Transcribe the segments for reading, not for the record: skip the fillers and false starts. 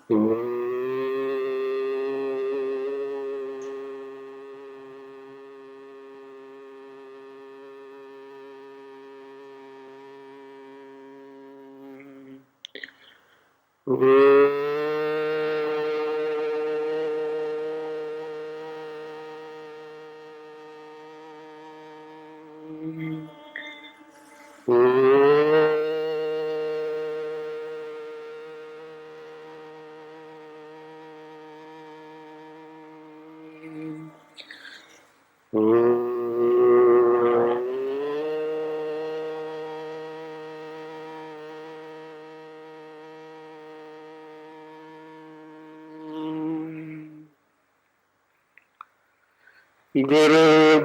गुरु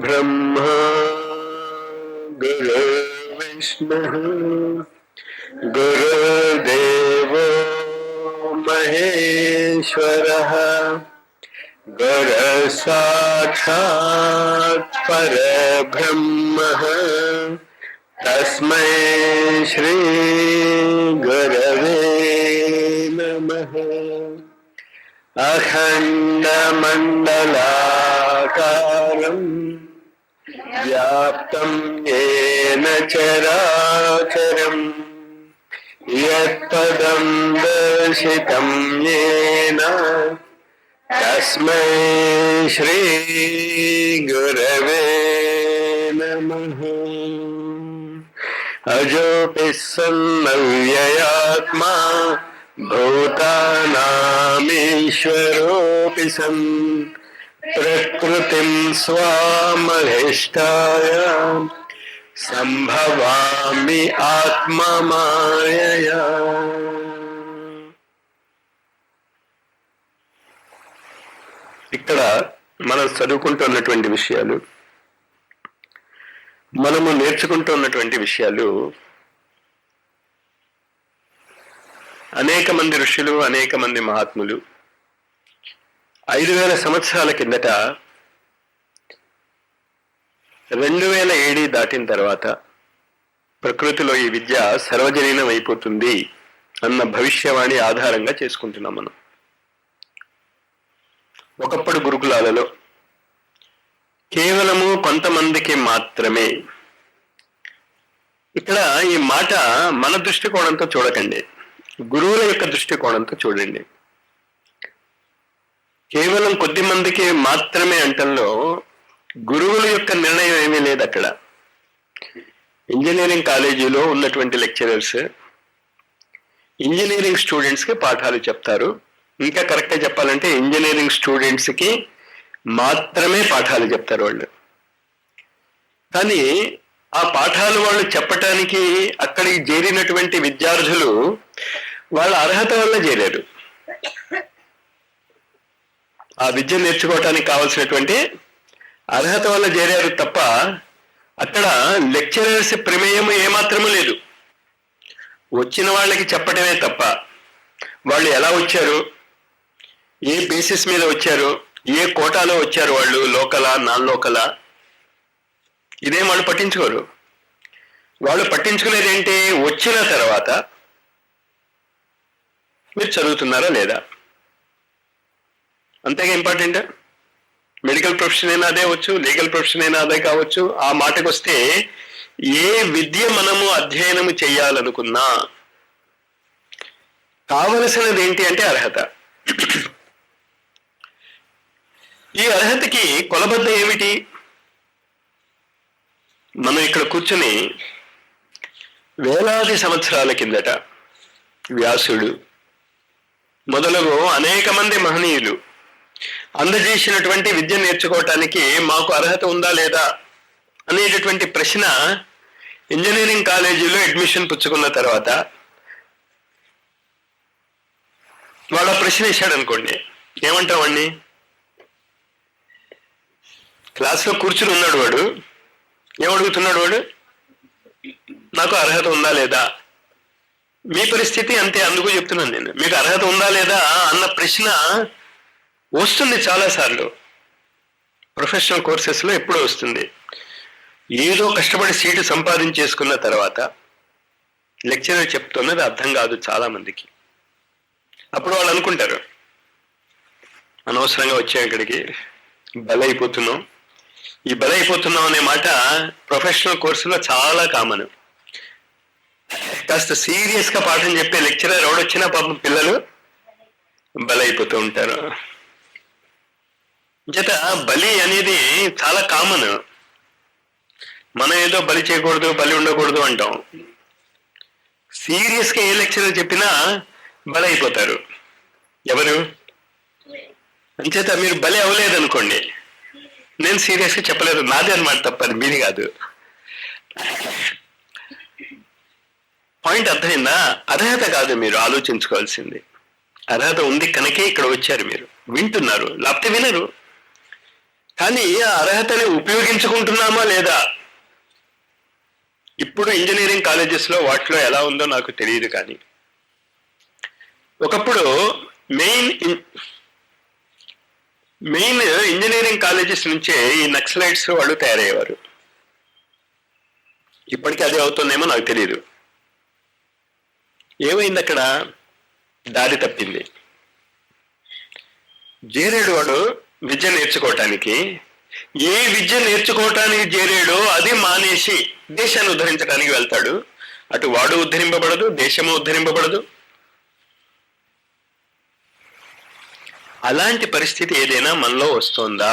ब्रह्मा गुरु विष्णु गुरुदेवो महेश्वरः गुरु साक्षात् परब्रह्मः तस्मै श्री गुरवे नमः। अखण्डमण्डलाकारं व्याप्तं येन चराचरं यत्पदं दर्शितं येन तस्मै श्री गुरवे नमः। अजोऽपि सन्नव्ययात्मा भूतानामीश्वरोऽपि सन् प्रकृतिं स्वामधिष्ठाय संभवामि आत्ममायया। ఇక్కడ మనం చదువుకుంటున్నటువంటి విషయాలు, మనము నేర్చుకుంటున్నటువంటి విషయాలు అనేక మంది ఋషులు, అనేక మంది మహాత్ములు 5000 సంవత్సరాల కిందట 2000 AD దాటిన తర్వాత ప్రకృతిలో ఈ విద్య సర్వజనీనం అయిపోతుంది అన్న భవిష్యవాణి ఆధారంగా చేసుకుంటున్నాం మనం. ఒకప్పుడు గురుకులాలలో కేవలము కొంతమందికి మాత్రమే. ఇక్కడ ఈ మాట మన దృష్టికోణంతో చూడకండి, గురువుల యొక్క దృష్టికోణంతో చూడండి. కేవలం కొద్ది మందికి మాత్రమే అంటంలో గురువుల యొక్క నిర్ణయం ఏమీ లేదు. అక్కడ ఇంజనీరింగ్ కాలేజీలో ఉన్నటువంటి లెక్చరర్స్ ఇంజనీరింగ్ స్టూడెంట్స్కి పాఠాలు చెప్తారు. ఇంకా కరెక్ట్గా చెప్పాలంటే ఇంజనీరింగ్ స్టూడెంట్స్కి మాత్రమే పాఠాలు చెప్తారు వాళ్ళు. కానీ ఆ పాఠాలు వాళ్ళు చెప్పటానికి అక్కడికి చేరినటువంటి విద్యార్థులు వాళ్ళ అర్హత వల్ల చేరారు. ఆ విద్య నేర్చుకోవటానికి కావాల్సినటువంటి అర్హత వల్ల చేరారు తప్ప అక్కడ లెక్చరర్స్ ప్రమేయం ఏమాత్రమూ లేదు. వచ్చిన వాళ్ళకి చెప్పటమే తప్ప వాళ్ళు ఎలా వచ్చారు, ఏ బేసిస్ మీద వచ్చారు, ఏ కోటాలో వచ్చారు, వాళ్ళు లోకలా నాన్ లోకలా, ఇదేం వాళ్ళు పట్టించుకోరు. వాళ్ళు పట్టించుకునేది ఏంటి, వచ్చిన తర్వాత మీరు చదువుతున్నారా లేదా, అంతేగా ఇంపార్టెంట్. మెడికల్ ప్రొఫెషన్ అయినా అదే అవచ్చు, లీగల్ ప్రొఫెషన్ అయినా అదే కావచ్చు. ఆ మాటకు వస్తే ఏ విద్య మనము అధ్యయనము చేయాలనుకున్నా కావలసినది ఏంటి అంటే అర్హత. ఈ అర్హతకి కొలబద్ద ఏమిటి? మనం ఇక్కడ కూర్చుని వేలాది సంవత్సరాల కిందట వ్యాసుడు మొదలగు అనేక మంది మహనీయులు అందజేసినటువంటి విద్య నేర్చుకోవటానికి మాకు అర్హత ఉందా లేదా అనేటటువంటి ప్రశ్న ఇంజనీరింగ్ కాలేజీలో అడ్మిషన్ పుచ్చుకున్న తర్వాత వాళ్ళ ప్రశ్న ఇచ్చాడు అనుకోండి, ఏమంటాం వాడిని? క్లాస్లో కూర్చుని ఉన్నాడు వాడు, ఏమడుగుతున్నాడు వాడు? నాకు అర్హత ఉందా లేదా. మీ పరిస్థితి అంతే, అందుకు చెప్తున్నాను నేను. మీకు అర్హత ఉందా లేదా అన్న ప్రశ్న వస్తుంది చాలాసార్లు. ప్రొఫెషనల్ కోర్సెస్లో ఎప్పుడూ వస్తుంది. ఏదో కష్టపడి సీటు సంపాదించేసుకున్న తర్వాత లెక్చరర్ చెప్తున్నది అర్థం కాదు చాలా మందికి. అప్పుడు వాళ్ళు అనుకుంటారు, అనవసరంగా వచ్చాం ఇక్కడికి, బలైపోతున్నాం. ఈ బలైపోతున్నాం అనే మాట ప్రొఫెషనల్ కోర్సులో చాలా కామన్. కాస్త సీరియస్ గా పాఠం చెప్పే లెక్చరర్ ఎవడొచ్చినా పాపం పిల్లలు బలైపోతూ ఉంటారు. చేత బలి అనేది చాలా కామన్. మనం ఏదో బలి చేయకూడదు, బలి ఉండకూడదు అంటాం. సీరియస్ గా ఏ లెక్చరర్ చెప్పినా బలైపోతారు. ఎవరు? అంచేత మీరు బలి అవ్వలేదు అనుకోండి, నేను సీరియస్ గా చెప్పలేదు, నాదే అనమాట తప్పది, మీది కాదు. పాయింట్ అర్థమైందా? అర్హత కాదు మీరు ఆలోచించుకోవాల్సింది. అర్హత ఉంది కనుకే ఇక్కడ వచ్చారు, మీరు వింటున్నారు, లేకపోతే వినరు. కానీ ఆ అర్హతని ఉపయోగించుకుంటున్నామా లేదా? ఇప్పుడు ఇంజనీరింగ్ కాలేజెస్ లో వాటిలో ఎలా ఉందో నాకు తెలియదు, కానీ ఒకప్పుడు మెయిన్ ఇంజనీరింగ్ కాలేజెస్ నుంచే ఈ నక్సలైట్స్ వాళ్ళు తయారయ్యేవారు. ఇప్పటికీ అదే అవుతుందేమో నాకు తెలియదు. ఏమైంది అక్కడ? దారి తప్పింది. జేరేడు వాడు విద్య నేర్చుకోవటానికి, ఏ విద్య నేర్చుకోవటానికి చేరాడో అది మానేసి దేశాన్ని ఉద్ధరించడానికి వెళ్తాడు. అటు వాడు ఉద్ధరింపబడదు, దేశము ఉద్ధరింపబడదు. అలాంటి పరిస్థితి ఏదైనా మనలో వస్తుందా?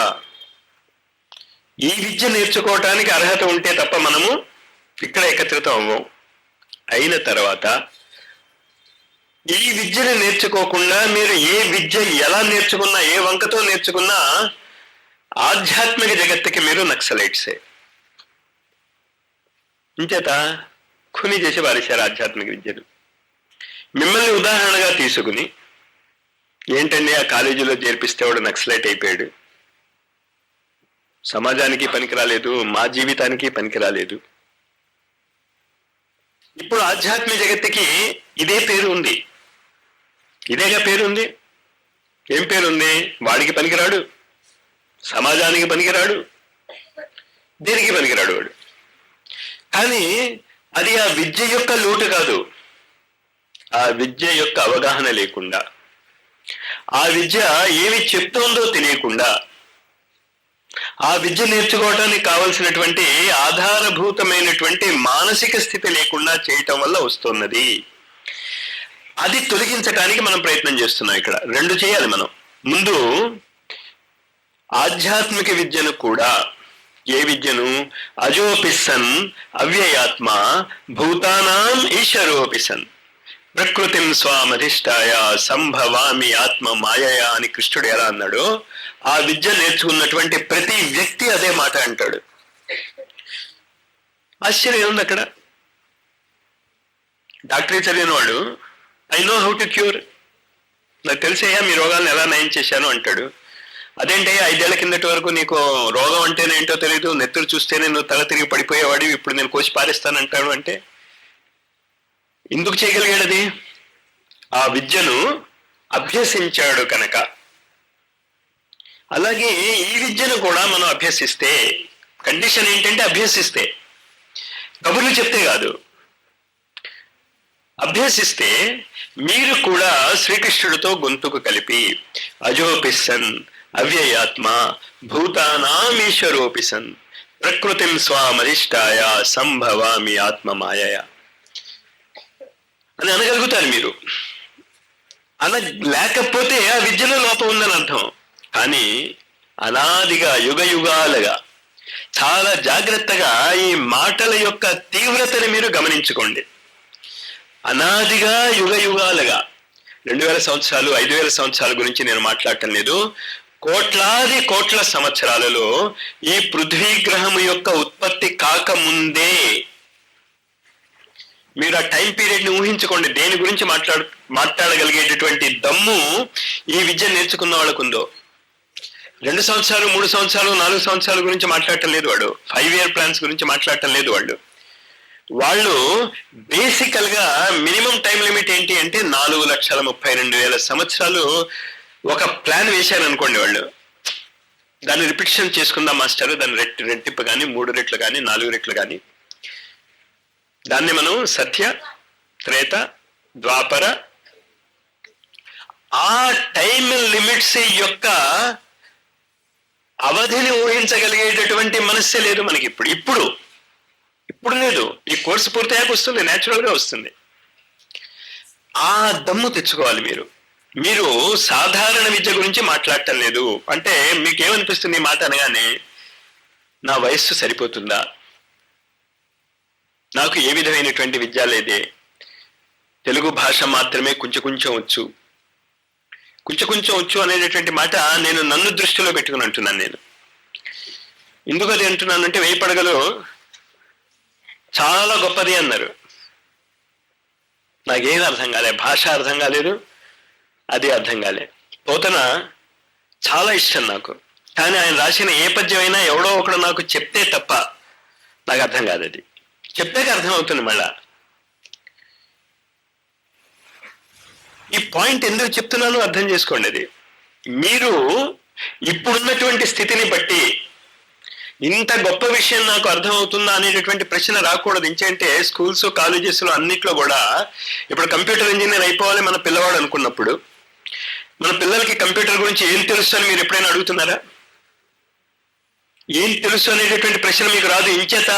ఈ విద్య నేర్చుకోవటానికి అర్హత ఉంటే తప్ప మనము ఇక్కడ ఏకత్రితం అవ్వం. అయిన తర్వాత ఈ విద్యను నేర్చుకోకుండా మీరు ఏ విద్య ఎలా నేర్చుకున్నా, ఏ వంకతో నేర్చుకున్నా ఆధ్యాత్మిక జగత్తుకి మీరు నక్సలైట్సే. ఇంచేత ఖుని చేసి వారేశారు ఆధ్యాత్మిక విద్యను. మిమ్మల్ని ఉదాహరణగా తీసుకుని, ఏంటండి ఆ కాలేజీలో చేర్పిస్తే వాడు నక్సలైట్ అయిపోయాడు, సమాజానికి పనికిరాలేదు, మా జీవితానికి పనికిరాలేదు. ఇప్పుడు ఆధ్యాత్మిక జగత్తుకి ఇదే పేరు ఉంది, ఇదేగా పేరుంది. ఏం పేరుంది? వాడికి పనికిరాడు, సమాజానికి పనికిరాడు, దేనికి పనికిరాడు వాడు. కానీ అది ఆ విద్య యొక్క లోటు కాదు. ఆ విద్య యొక్క అవగాహన లేకుండా, ఆ విద్య ఏమి చెప్తోందో తెలియకుండా, ఆ విద్య నేర్చుకోవడానికి కావలసినటువంటి ఆధారభూతమైనటువంటి మానసిక స్థితి లేకుండా చేయటం వల్ల వస్తున్నది. అది తొలగించడానికి మనం ప్రయత్నం చేస్తున్నాం. ఇక్కడ రెండు చేయాలి మనం. ముందు ఆధ్యాత్మిక విద్యను కూడా, ఏ విద్యను? అజోపిసన్ అవ్యయాత్మ భూతానాం ఈశ్వరోపిసన్ ప్రకృతిం స్వామధిష్టాయ సంభవామి ఆత్మ మాయయా అని కృష్ణుడు ఎలా అన్నాడో, ఆ విద్య నేర్చుకున్నటువంటి ప్రతి వ్యక్తి అదే మాట అంటాడు. ఆశ్చర్యం ఉంది అక్కడ. డాక్టరీ చదివిన వాడు I know how to cure, నాకు తెలిసేయా మీ రోగాలను ఎలా నయం చేశాను అంటాడు. అదేంటయ్యా 5 ఏళ్ల కిందటి వరకు నీకు రోగం అంటేనేంటో తెలీదు, నెత్తురు చూస్తేనే నువ్వు తల తిరిగి పడిపోయేవాడి, ఇప్పుడు నేను కోసి పారేస్తానంటాడు అంటే ఎందుకు చేయగలిగాడు? అది ఆ విద్యను అభ్యసించాడు కనుక. అలాగే ఈ విద్యను కూడా మనం అభ్యసిస్తే, కండిషన్ ఏంటంటే అభ్యసిస్తే, కబుర్లు చెప్తే కాదు, అభ్యసిస్తే మీరు కూడా శ్రీకృష్ణుడితో గొంతుకు కలిపి అజోపిసన్ అవ్యయాత్మ భూతానామీశ్వరోపిసన్ ప్రకృతిం స్వామధిష్టాయ సంభవామి ఆత్మ మాయయ అని అనగలుగుతారు మీరు. లేకపోతే ఆ విద్యలో లోపం ఉందని అర్థం. కానీ అనాదిగా యుగాలుగా చాలా జాగ్రత్తగా ఈ మాటల యొక్క తీవ్రతని మీరు గమనించుకోండి. అనాదిగా యుగాలుగా 2000 సంవత్సరాలు 5000 సంవత్సరాల గురించి నేను మాట్లాడటం లేదు. కోట్లాది కోట్ల సంవత్సరాలలో ఈ పృథ్వీ గ్రహం యొక్క ఉత్పత్తి కాకముందే మీరు ఆ టైం పీరియడ్ ని ఊహించుకోండి. దేని గురించి మాట్లాడగలిగేటటువంటి దమ్ము ఈ విద్య నేర్చుకున్న వాళ్ళకు ఉందో. 2 సంవత్సరాలు 3 సంవత్సరాలు 4 సంవత్సరాల గురించి మాట్లాడటం లేదు వాడు, 5 year ప్లాన్స్ గురించి మాట్లాడటం లేదు వాళ్ళు బేసికల్ గా మినిమం టైం లిమిట్ ఏంటి అంటే 4,32,000 సంవత్సరాలు ఒక ప్లాన్ వేశారు అనుకోండి. వాళ్ళు దాన్ని రిపిటిషన్ చేసుకుందాం మాస్టర్, దాన్ని రెట్టింపు కానీ 3 రెట్లు కానీ 4 రెట్లు కానీ, దాన్ని మనం సత్య త్రేత ద్వాపర ఆ టైం లిమిట్స్ యొక్క అవధిని ఊహించగలిగేటటువంటి మనస్సే లేదు మనకి. ఇప్పుడు లేదు. ఈ కోర్సు పూర్తయ్యాక వస్తుంది, న్యాచురల్ గా వస్తుంది. ఆ దమ్ము తెచ్చుకోవాలి మీరు. మీరు సాధారణ విద్య గురించి మాట్లాడటం లేదు అంటే మీకేమనిపిస్తుంది ఈ మాట అనగానే? నా వయస్సు సరిపోతుందా, నాకు ఏ విధమైనటువంటి విద్య లేదే, తెలుగు భాష మాత్రమే కొంచెం కొంచెం వచ్చు అనేటటువంటి మాట నేను నన్ను దృష్టిలో పెట్టుకుని అంటున్నాను. నేను ఎందుకు అది అంటున్నానంటే, 1000 పడగలు చాలా గొప్పది అన్నారు. నాకేం అర్థం కాలే, భాష అర్థం కాలేదు, అది అర్థం కాలే. పోతన చాలా ఇష్టం నాకు, కానీ ఆయన రాసిన ఏ పద్యమైనా ఎవడో ఒకడు నాకు చెప్తే తప్ప నాకు అర్థం కాదు. అది చెప్తాక అర్థం అవుతుంది. మళ్ళా ఈ పాయింట్ ఎందుకు చెప్తున్నానో అర్థం చేసుకోండి. అది మీరు ఇప్పుడున్నటువంటి స్థితిని బట్టి ఇంత గొప్ప విషయం నాకు అర్థం అవుతుందా అనేటటువంటి ప్రశ్న రాకూడదు. ఇంకేంటే స్కూల్స్ కాలేజెస్ లో అన్నిట్లో కూడా ఇప్పుడు కంప్యూటర్ ఇంజనీర్ అయిపోవాలి మన పిల్లవాడు అనుకున్నప్పుడు, మన పిల్లలకి కంప్యూటర్ గురించి ఏం తెలుసు అని మీరు ఎప్పుడైనా అడుగుతున్నారా? ఏం తెలుసు అనేటటువంటి ప్రశ్న మీకు రాదు. ఇంచేత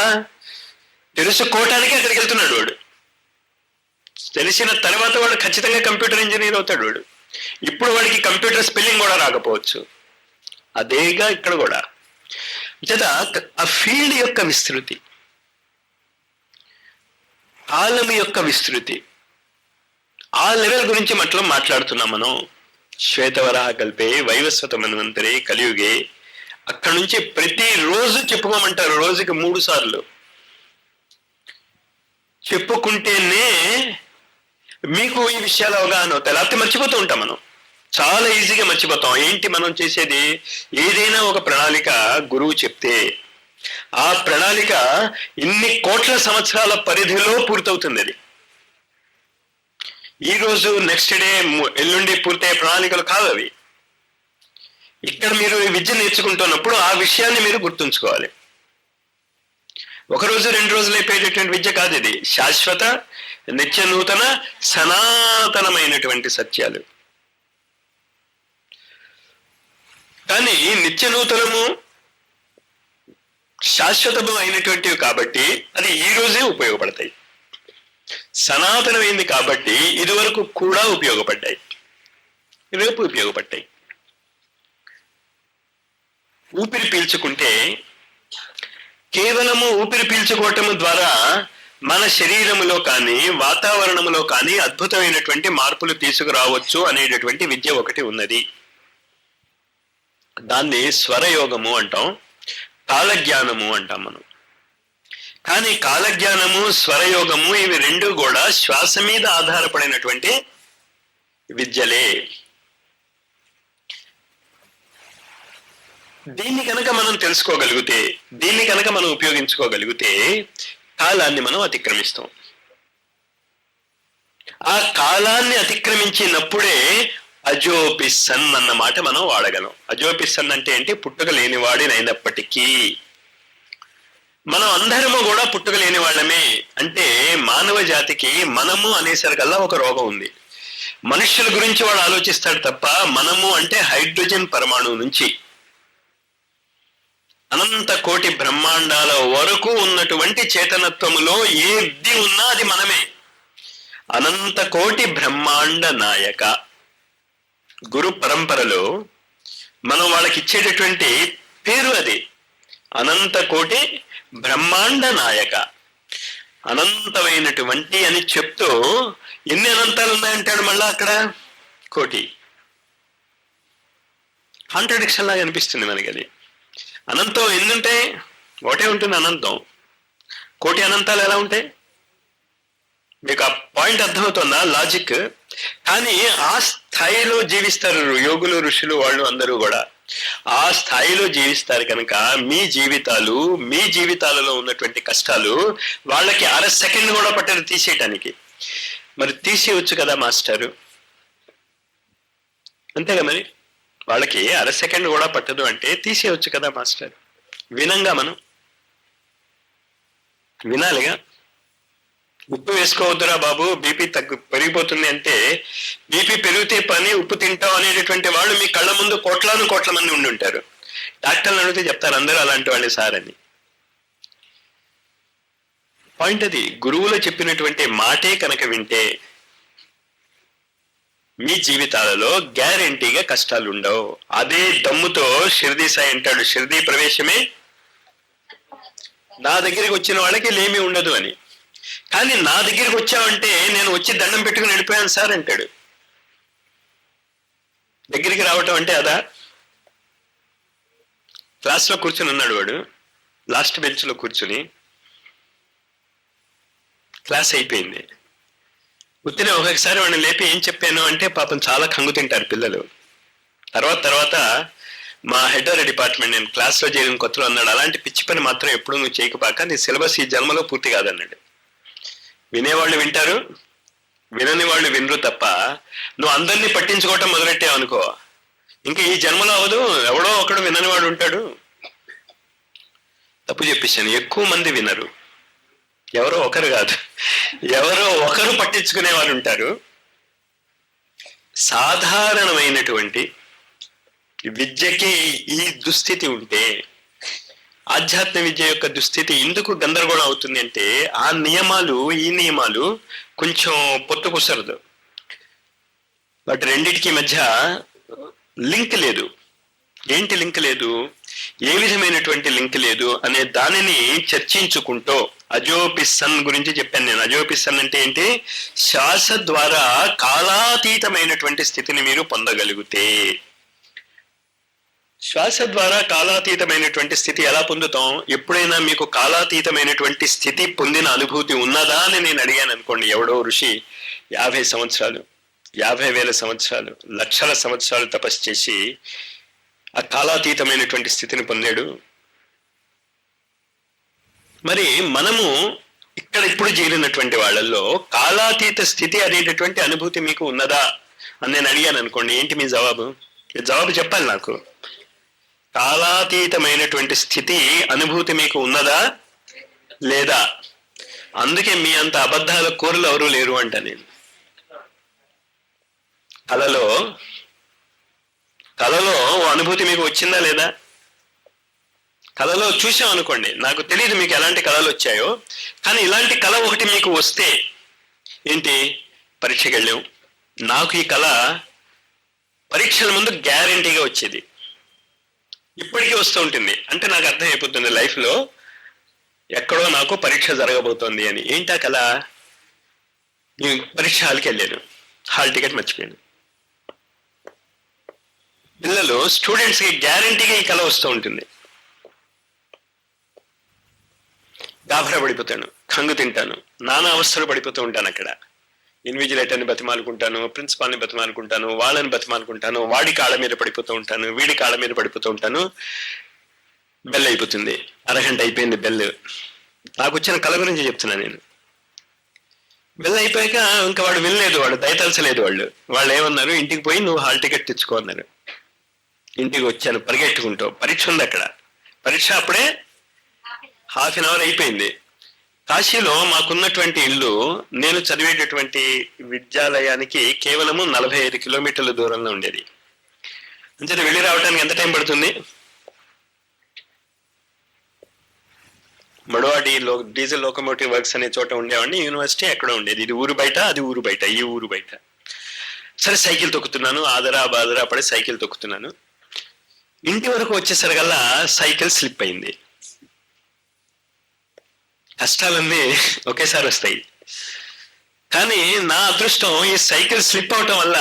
తెలుసుకోవటానికి అక్కడికి వెళ్తున్నాడు వాడు. తెలిసిన తర్వాత వాడు ఖచ్చితంగా కంప్యూటర్ ఇంజనీర్ అవుతాడు వాడు. ఇప్పుడు వాడికి కంప్యూటర్ స్పెల్లింగ్ కూడా రాకపోవచ్చు. అదేగా ఇక్కడ కూడా. చేత ఆ ఫీల్డ్ యొక్క విస్తృతి, కాలం యొక్క విస్తృతి, ఆ లెవెల్ గురించి మాట్లాడుతున్నాం మనం. శ్వేతవరాహ కల్పే వైవస్వత మన్వంతరే కలియుగే. అక్కడి నుంచి ప్రతిరోజు చెప్పుకోమంటారు. రోజుకి 3 సార్లు చెప్పుకుంటేనే మీకు ఈ విషయాలు అవగాహన అవుతాయి. లేకపోతే మర్చిపోతూ ఉంటాం మనం, చాలా ఈజీగా మర్చిపోతాం. ఏంటి మనం చేసేది? ఏదైనా ఒక ప్రణాళిక గురువు చెప్తే ఆ ప్రణాళిక ఇన్ని కోట్ల సంవత్సరాల పరిధిలో పూర్తవుతుంది. అది ఈ రోజు నెక్స్ట్ డే ఎల్లుండి పూర్తయ్యే ప్రణాళికలు కాదు అవి. ఇక్కడ మీరు విద్య నేర్చుకుంటున్నప్పుడు ఆ విషయాన్ని మీరు గుర్తుంచుకోవాలి. 1 రోజు 2 రోజులు అయిపోయేటటువంటి విద్య కాదు ఇది. శాశ్వత, నిత్య నూతన, సనాతనమైనటువంటి సత్యాలు. కానీ నిత్య నూతనము, శాశ్వతము అయినటువంటివి కాబట్టి అది ఈ రోజే ఉపయోగపడతాయి. సనాతనమైంది కాబట్టి ఇదివరకు కూడా ఉపయోగపడ్డాయి, రేపు ఉపయోగపడ్డాయి. ఊపిరి పీల్చుకుంటే కేవలము ఊపిరి పీల్చుకోవటం ద్వారా మన శరీరములో కానీ వాతావరణంలో కానీ అద్భుతమైనటువంటి మార్పులు తీసుకురావచ్చు అనేటటువంటి విద్య ఒకటి ఉన్నది. దాన్ని స్వరయోగము అంటాం, కాలజ్ఞానము అంటాం మనం. కానీ కాలజ్ఞానము, స్వరయోగము ఇవి 2 కూడా శ్వాస మీద ఆధారపడినటువంటి విద్యలే. దీన్ని కనుక మనం తెలుసుకోగలిగితే, దీన్ని కనుక మనం ఉపయోగించుకోగలిగితే కాలాన్ని మనం అతిక్రమిస్తాం. ఆ కాలాన్ని అతిక్రమించినప్పుడే అజోపిసన్ అన్న మాట మనం వాడగలం. అజోపిసన్ అంటే ఏంటి? పుట్టుక లేనివాడినైనప్పటికీ. మనం అందరము కూడా పుట్టుక లేని వాళ్ళమే. అంటే మానవ జాతికి మనము అనేసరికల్లా ఒక రోగం ఉంది. మనుష్యుల గురించి వాడు ఆలోచిస్తాడు తప్ప మనము అంటే హైడ్రోజన్ పరమాణువు నుంచి అనంత కోటి బ్రహ్మాండాల వరకు ఉన్నటువంటి చేతనత్వములో ఏది ఉన్నా అది మనమే. అనంత కోటి బ్రహ్మాండ నాయక. గురు పరంపరలో మనం వాళ్ళకి ఇచ్చేటటువంటి పేరు అది. అనంత కోటి బ్రహ్మాండ నాయక. అనంతమైనటువంటి అని చెప్తూ ఎన్ని అనంతాలు ఉన్నాయంటాడు మళ్ళా అక్కడ? కోటి. కాంట్రడిక్షన్ లాగా అనిపిస్తుంది మనకి. అది అనంతం ఎన్ని ఉంటాయి? ఒకటే ఉంటుంది అనంతం. కోటి అనంతాలు ఎలా ఉంటాయి? మీకు ఆ పాయింట్ అర్థమవుతుందా? లాజిక్. కానీ ఆ స్థాయిలో జీవిస్తారు యోగులు, ఋషులు, వాళ్ళు అందరూ కూడా ఆ స్థాయిలో జీవిస్తారు కనుక మీ జీవితాలు, మీ జీవితాలలో ఉన్నటువంటి కష్టాలు వాళ్ళకి 1/2 సెకండ్ కూడా పట్టదు తీసేయటానికి. మరి తీసేయవచ్చు కదా మాస్టారు, అంతేగా? మరి వాళ్ళకి 1/2 సెకండ్ కూడా పట్టదు అంటే తీసేయవచ్చు కదా మాస్టర్. వినంగా మనం వినాలిగా. ఉప్పు వేసుకోవద్దురా బాబు, బీపీ పెరిగిపోతుంది అంటే, బీపీ పెరిగితే పని ఉప్పు తింటావు అనేటటువంటి వాళ్ళు మీ కళ్ళ ముందు కోట్ల మంది ఉండి ఉంటారు. డాక్టర్లు అడిగితే చెప్తారు అందరూ అలాంటి వాళ్ళే సార్ అని. పాయింట్ అది, గురువులు చెప్పినటువంటి మాటే కనుక వింటే మీ జీవితాలలో గ్యారెంటీగా కష్టాలు ఉండవు. అదే దమ్ముతో షిర్దీ సాయి అంటాడు, షిర్దీ ప్రవేశమే నా దగ్గరికి వచ్చిన వాళ్ళకి లేమి ఉండదు అని. కానీ నా దగ్గరికి వచ్చావంటే నేను వచ్చి దండం పెట్టుకుని వెళ్ళిపోయాను సార్ అంటాడు. దగ్గరికి రావటం అంటే అదా? క్లాస్లో కూర్చుని ఉన్నాడు వాడు, లాస్ట్ బెంచ్లో కూర్చుని, క్లాస్ అయిపోయింది. ఉత్తినే ఒకసారి వాడిని లేపి ఏం చెప్పాను అంటే, పాపం చాలా కంగు తింటారు పిల్లలు. తర్వాత మా హెడ్ ఆఫ్ డిపార్ట్మెంట్, నేను క్లాస్లో చేరిన కొత్తలో అన్నాడు, అలాంటి పిచ్చి పని మాత్రం ఎప్పుడు నువ్వు చేయకపోక, నీ సిలబస్ ఈ జన్మలో పూర్తి కాదన్నాడు. వినేవాళ్ళు వింటారు, వినని వాళ్ళు వినరు తప్ప నువ్వు అందరినీ పట్టించుకోవటం మొదలెట్టావు అనుకో, ఇంకా ఈ జన్మలో అవదు, ఎవడో ఒకడు వినని వాడు ఉంటాడు. తప్పు చెప్పేశాను, ఎక్కువ మంది వినరు, ఎవరో ఒకరు కాదు, ఎవరో ఒకరు పట్టించుకునే వాళ్ళు ఉంటారు. సాధారణమైనటువంటి విద్యకి ఈ దుస్థితి ఉంటే, ఆధ్యాత్మ విద్య యొక్క దుస్థితి ఎందుకు గందరగోళం అవుతుంది అంటే, ఆ నియమాలు ఈ నియమాలు కొంచెం పొత్తుకుసరదు, బట్ రెండిటికి మధ్య లింక్ లేదు. ఏంటి లింక్ లేదు, ఏ విధమైనటువంటి లింక్ లేదు అనే దానిని చర్చించుకుంటూ, అజోపిసన్ గురించి చెప్పాను నేను. అజోపిసన్ అంటే ఏంటి? శ్వాస ద్వారా కాలాతీతమైనటువంటి స్థితిని మీరు పొందగలిగితే. శ్వాస ద్వారా కాలాతీతమైనటువంటి స్థితి ఎలా పొందుతాం? ఎప్పుడైనా మీకు కాలాతీతమైనటువంటి స్థితి పొందిన అనుభూతి ఉన్నదా అని నేను అడిగాను అనుకోండి. ఎవడో ఋషి 50 సంవత్సరాలు, 50,000 సంవత్సరాలు, లక్షల సంవత్సరాలు తపస్సు చేసి ఆ కాలాతీతమైనటువంటి స్థితిని పొందాడు. మరి మనము ఇక్కడ ఇప్పుడు చేరినటువంటి వాళ్ళల్లో కాలాతీత స్థితి అనేటటువంటి అనుభూతి మీకు ఉన్నదా అని నేను అడిగాను అనుకోండి. ఏంటి మీ జవాబు? జవాబు చెప్పాలి నాకు. కాలాతీతమైనటువంటి స్థితి అనుభూతి మీకు ఉన్నదా లేదా? అందుకే మీ అంత అబద్ధాల కోరులు ఎవరూ లేరు అంట నేను. కలలో అనుభూతి మీకు వచ్చిందా లేదా? కలలో చూసాం అనుకోండి, నాకు తెలియదు మీకు ఎలాంటి కళలు వచ్చాయో, కానీ ఇలాంటి కళ ఒకటి మీకు వస్తే ఏంటి? పరీక్షకి వెళ్ళాం, నాకు ఈ కళ పరీక్షల ముందు గ్యారెంటీగా వచ్చేది, ఇప్పటికీ వస్తూ ఉంటుంది అంటే నాకు అర్థం అయిపోతుంది లైఫ్లో ఎక్కడో నాకు పరీక్ష జరగబోతోంది అని. ఏంటా కళ? నేను పరీక్ష హాల్కి వెళ్ళాను, హాల్ టికెట్ మర్చిపోయాను. పిల్లలు, స్టూడెంట్స్కి గ్యారెంటీగా ఈ కళ వస్తూ ఉంటుంది. గాభరా పడిపోతాను, కంగు తింటాను, నానా అవస్థలు పడిపోతూ ఉంటాను. అక్కడ ఇన్విజిలేటర్ని బతిమాలుకుంటాను, ప్రిన్సిపాల్ని బతిమాలుకుంటాను, వాళ్ళని బతిమాలుకుంటాను, వాడి కాళ్ళ మీద పడిపోతూ ఉంటాను, వీడి కాళ్ళ మీద పడిపోతూ ఉంటాను. బెల్ అయిపోతుంది, అరగంట అయిపోయింది బెల్. నాకు వచ్చిన కళ గురించి చెప్తున్నా నేను. బెల్ అయిపోయాక ఇంకా వాడు వినలేదు, వాడు దయతలసలేదు. వాళ్ళు ఏమన్నారు, ఇంటికి పోయి నువ్వు హాల్ టికెట్ తెచ్చుకో అన్నారు. ఇంటికి వచ్చాను పరిగెట్టుకుంటూ. పరీక్ష ఉంది అక్కడ, పరీక్ష అప్పుడే ½ గంట అయిపోయింది. కాశీలో మాకున్నటువంటి ఇల్లు, నేను చదివేటటువంటి విద్యాలయానికి కేవలము 45 కిలోమీటర్ల దూరంలో ఉండేది. అంటే వెళ్ళి రావడానికి ఎంత టైం పడుతుంది? మడవాడి డీజిల్ లోకమోటివ్ వర్క్స్ అనే చోట ఉండేవాడిని. యూనివర్సిటీ ఎక్కడ ఉండేది, ఇది ఊరు బయట, అది ఊరు బయట, ఈ ఊరు బయట. సరే సైకిల్ తొక్కుతున్నాను, ఆదరా బాదరా పడి సైకిల్ తొక్కుతున్నాను. ఇంటి వరకు వచ్చేసరికల్లా సైకిల్ స్లిప్ అయింది. కష్టాలన్నీ ఒకేసారి వస్తాయి. కానీ నా అదృష్టం, ఈ సైకిల్ స్లిప్ అవటం వల్ల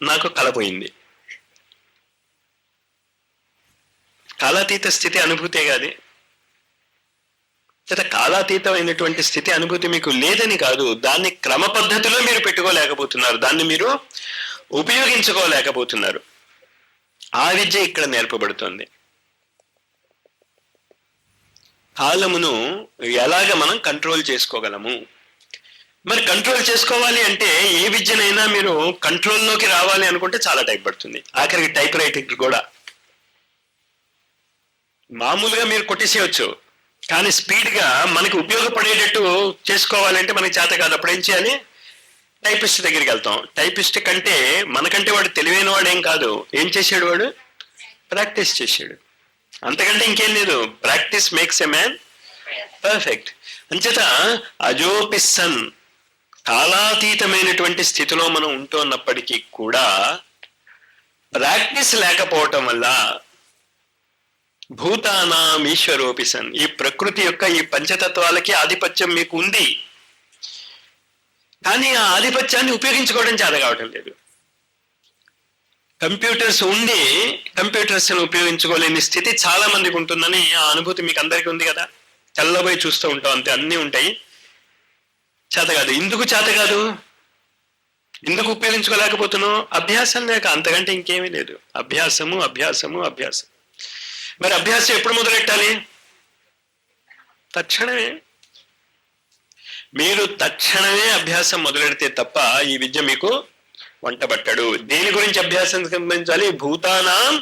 నాకు కలపోయింది. కాలాతీత స్థితి అనుభూతే కాదు. కాలాతీతమైనటువంటి స్థితి అనుభూతి మీకు లేదని కాదు, దాన్ని క్రమ పద్ధతిలో మీరు పెట్టుకోలేకపోతున్నారు, దాన్ని మీరు ఉపయోగించుకోలేకపోతున్నారు. ఆ విద్య ఇక్కడ నేర్పబడుతుంది. కాలమును ఎలాగ మనం కంట్రోల్ చేసుకోగలము? మరి కంట్రోల్ చేసుకోవాలి అంటే ఏ విద్యనైనా మీరు కంట్రోల్లోకి రావాలి అనుకుంటే చాలా టైం పడుతుంది. ఆఖరికి టైప్ రైటింగ్ కూడా మామూలుగా మీరు కొట్టేసేయచ్చు, కానీ స్పీడ్గా మనకి ఉపయోగపడేటట్టు చేసుకోవాలంటే మనకి చేత కాదు. అప్పుడు ఏం చేయాలి? టైపిస్ట్ దగ్గరికి వెళ్తాం. టైపిస్ట్ కంటే మనకంటే వాడు తెలివైన వాడు ఏం కాదు. ఏం చేశాడు వాడు? ప్రాక్టీస్ చేశాడు. అంతకంటే ఇంకేం లేదు. Practice makes a man perfect. అంచేత అజోపిస్సన్, కాలాతీతమైనటువంటి స్థితిలో మనం ఉంటున్నప్పటికీ కూడా ప్రాక్టీస్ లేకపోవటం వల్ల భూతానాం ఈశ్వరోపిసన్, ఈ ప్రకృతి యొక్క ఈ పంచతత్వాలకి ఆధిపత్యం మీకు ఉంది, కానీ ఆ ఆధిపత్యాన్ని ఉపయోగించుకోవడం చేత కావటం లేదు. కంప్యూటర్స్ ఉండి కంప్యూటర్స్ ఉపయోగించుకోలేని స్థితి చాలా మందికి ఉంటుందని ఆ అనుభూతి మీకు అందరికీ ఉంది కదా. తెల్లబోయి చూస్తూ ఉంటాం, అంతే, అన్నీ ఉంటాయి, చేత కాదు. ఎందుకు చేత కాదు? ఎందుకు ఉపయోగించుకోలేకపోతున్నావు? అభ్యాసం లేక, అంతకంటే ఇంకేమీ లేదు. అభ్యాసము అభ్యాసము అభ్యాసం. మరి అభ్యాసం ఎప్పుడు మొదలెట్టాలి? తక్షణమే. మీరు తక్షణమే అభ్యాసం మొదలెడితే తప్ప ఈ విద్య మీకు వంటబట్టడు. దేని గురించి అభ్యాసం సంబంధించాలి? భూతానాం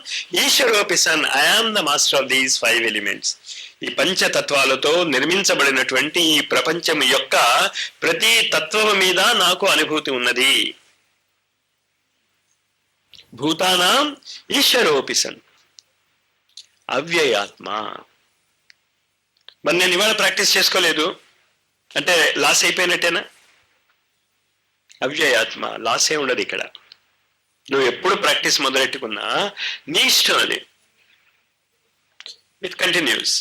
ఈశ్వరోపిసన్, I am the master of these 5 elements. ఈ పంచతత్వాలతో నిర్మించబడినటువంటి ఈ ప్రపంచం యొక్క ప్రతి తత్వం మీద నాకు అనుభూతి ఉన్నది. భూతానాం ఈశ్వరోపిసన్ అవ్యయాత్మ. మరి నేను ఇవాళ ప్రాక్టీస్ చేసుకోలేదు అంటే లాస్ అయిపోయినట్టేనా? అవ్యయాత్మ, లాసే ఉండదు ఇక్కడ. నువ్వు ఎప్పుడు ప్రాక్టీస్ మొదలెట్టుకున్నా నీ ఇష్టం అది. It continues.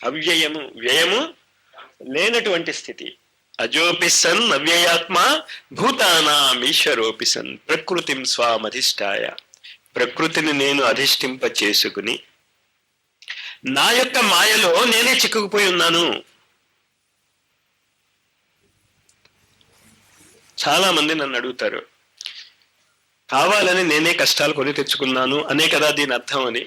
అవ్యయము, వ్యయము లేనటువంటి స్థితి. అజోపిసన్ అవ్యయాత్మ భూతానాం ఈశ్వరోపిసన్ ప్రకృతిం స్వామధిష్టాయ. ప్రకృతిని నేను అధిష్ఠింప చేసుకుని నా యొక్క మాయలో నేనే చిక్కుకుపోయి ఉన్నాను. చాలా మంది నన్ను అడుగుతారు, కావాలని నేనే కష్టాలు కొని తెచ్చుకున్నాను అనే కదా దీని అర్థం అని.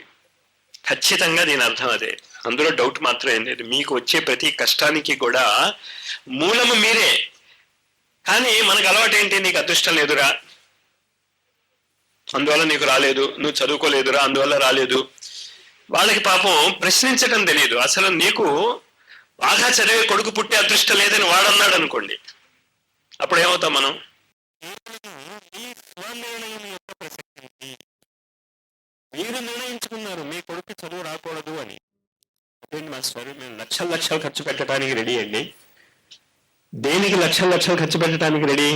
ఖచ్చితంగా దీని అర్థం అదే, అందులో డౌట్ మాత్రం ఏం లేదు. మీకు వచ్చే ప్రతి కష్టానికి కూడా మూలము మీరే. కానీ మనకు అలవాటు ఏంటి? నీకు అదృష్టం లేదురా అందువల్ల నీకు రాలేదు, నువ్వు చదువుకోలేదురా అందువల్ల రాలేదు. వాళ్ళకి పాపం ప్రశ్నించడం తెలియదు. అసలు నీకు బాగా చదివే కొడుకు పుట్టే అదృష్టం లేదని వాడన్నాడు అనుకోండి, అప్పుడు ఏమవుతాం మనం? మీరు నిర్ణయించుకున్నారు మీ కొడుకు చదువు రాకూడదు అని. మాస్టర్ మేము లక్షలు లక్షలు ఖర్చు పెట్టడానికి రెడీ అండి. దేనికి లక్షలు లక్షలు ఖర్చు పెట్టడానికి రెడీ?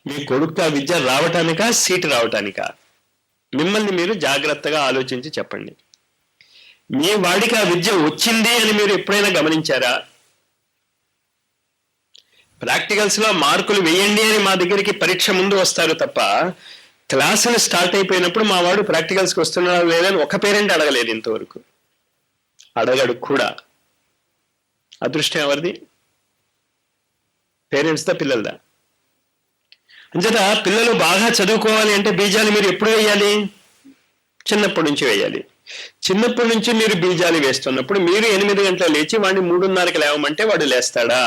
మీ కొడుకు ఆ విద్య రావటానికా, సీటు రావటానికా? మిమ్మల్ని మీరు జాగ్రత్తగా ఆలోచించి చెప్పండి. మీ వాడికి ఆ విద్య వచ్చింది అని మీరు ఎప్పుడైనా గమనించారా? ప్రాక్టికల్స్ లో మార్కులు వేయండి అని మా దగ్గరికి పరీక్ష ముందు వస్తారు తప్ప క్లాసులు స్టార్ట్ అయిపోయినప్పుడు మా వాడు ప్రాక్టికల్స్కి వస్తున్నాడా లేదని ఒక పేరెంట్ అడగలేదు ఇంతవరకు. అడగడు కూడా. అదృష్టం ఎవరిది? పేరెంట్స్దా, పిల్లలదా? అంచేత పిల్లలు బాగా చదువుకోవాలి అంటే బీజాలు మీరు ఎప్పుడు వేయాలి? చిన్నప్పటి నుంచి వేయాలి. చిన్నప్పటి నుంచి మీరు బీజాలు వేస్తున్నప్పుడు మీరు 8 గంటలు లేచి వాడిని 3:30కి లేవమంటే వాడు లేస్తాడా?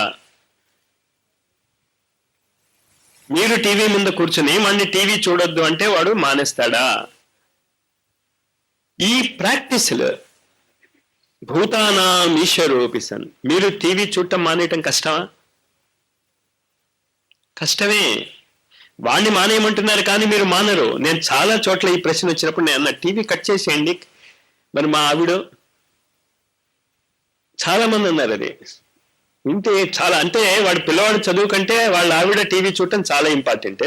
మీరు టీవీ ముందు కూర్చుని వాడిని టీవీ చూడొద్దు అంటే వాడు మానేస్తాడా? ఈ ప్రాక్టీసులు భూతానాం ఈశ్వరోపిసన్. మీరు టీవీ చూడటం మానేయటం కష్టమా? కష్టమే. వాడిని మానేయమంటున్నారు కానీ మీరు మానరు. నేను చాలా చోట్ల ఈ ప్రశ్న వచ్చినప్పుడు నేను అన్న, టీవీ కట్ చేసేయండి. మరి మా ఆవిడ చాలా మంది అన్నారు అది వింటే. చాలా అంటే వాడు పిల్లవాడు చదువు కంటే వాళ్ళ ఆవిడ టీవీ చూడటం చాలా ఇంపార్టెంట్.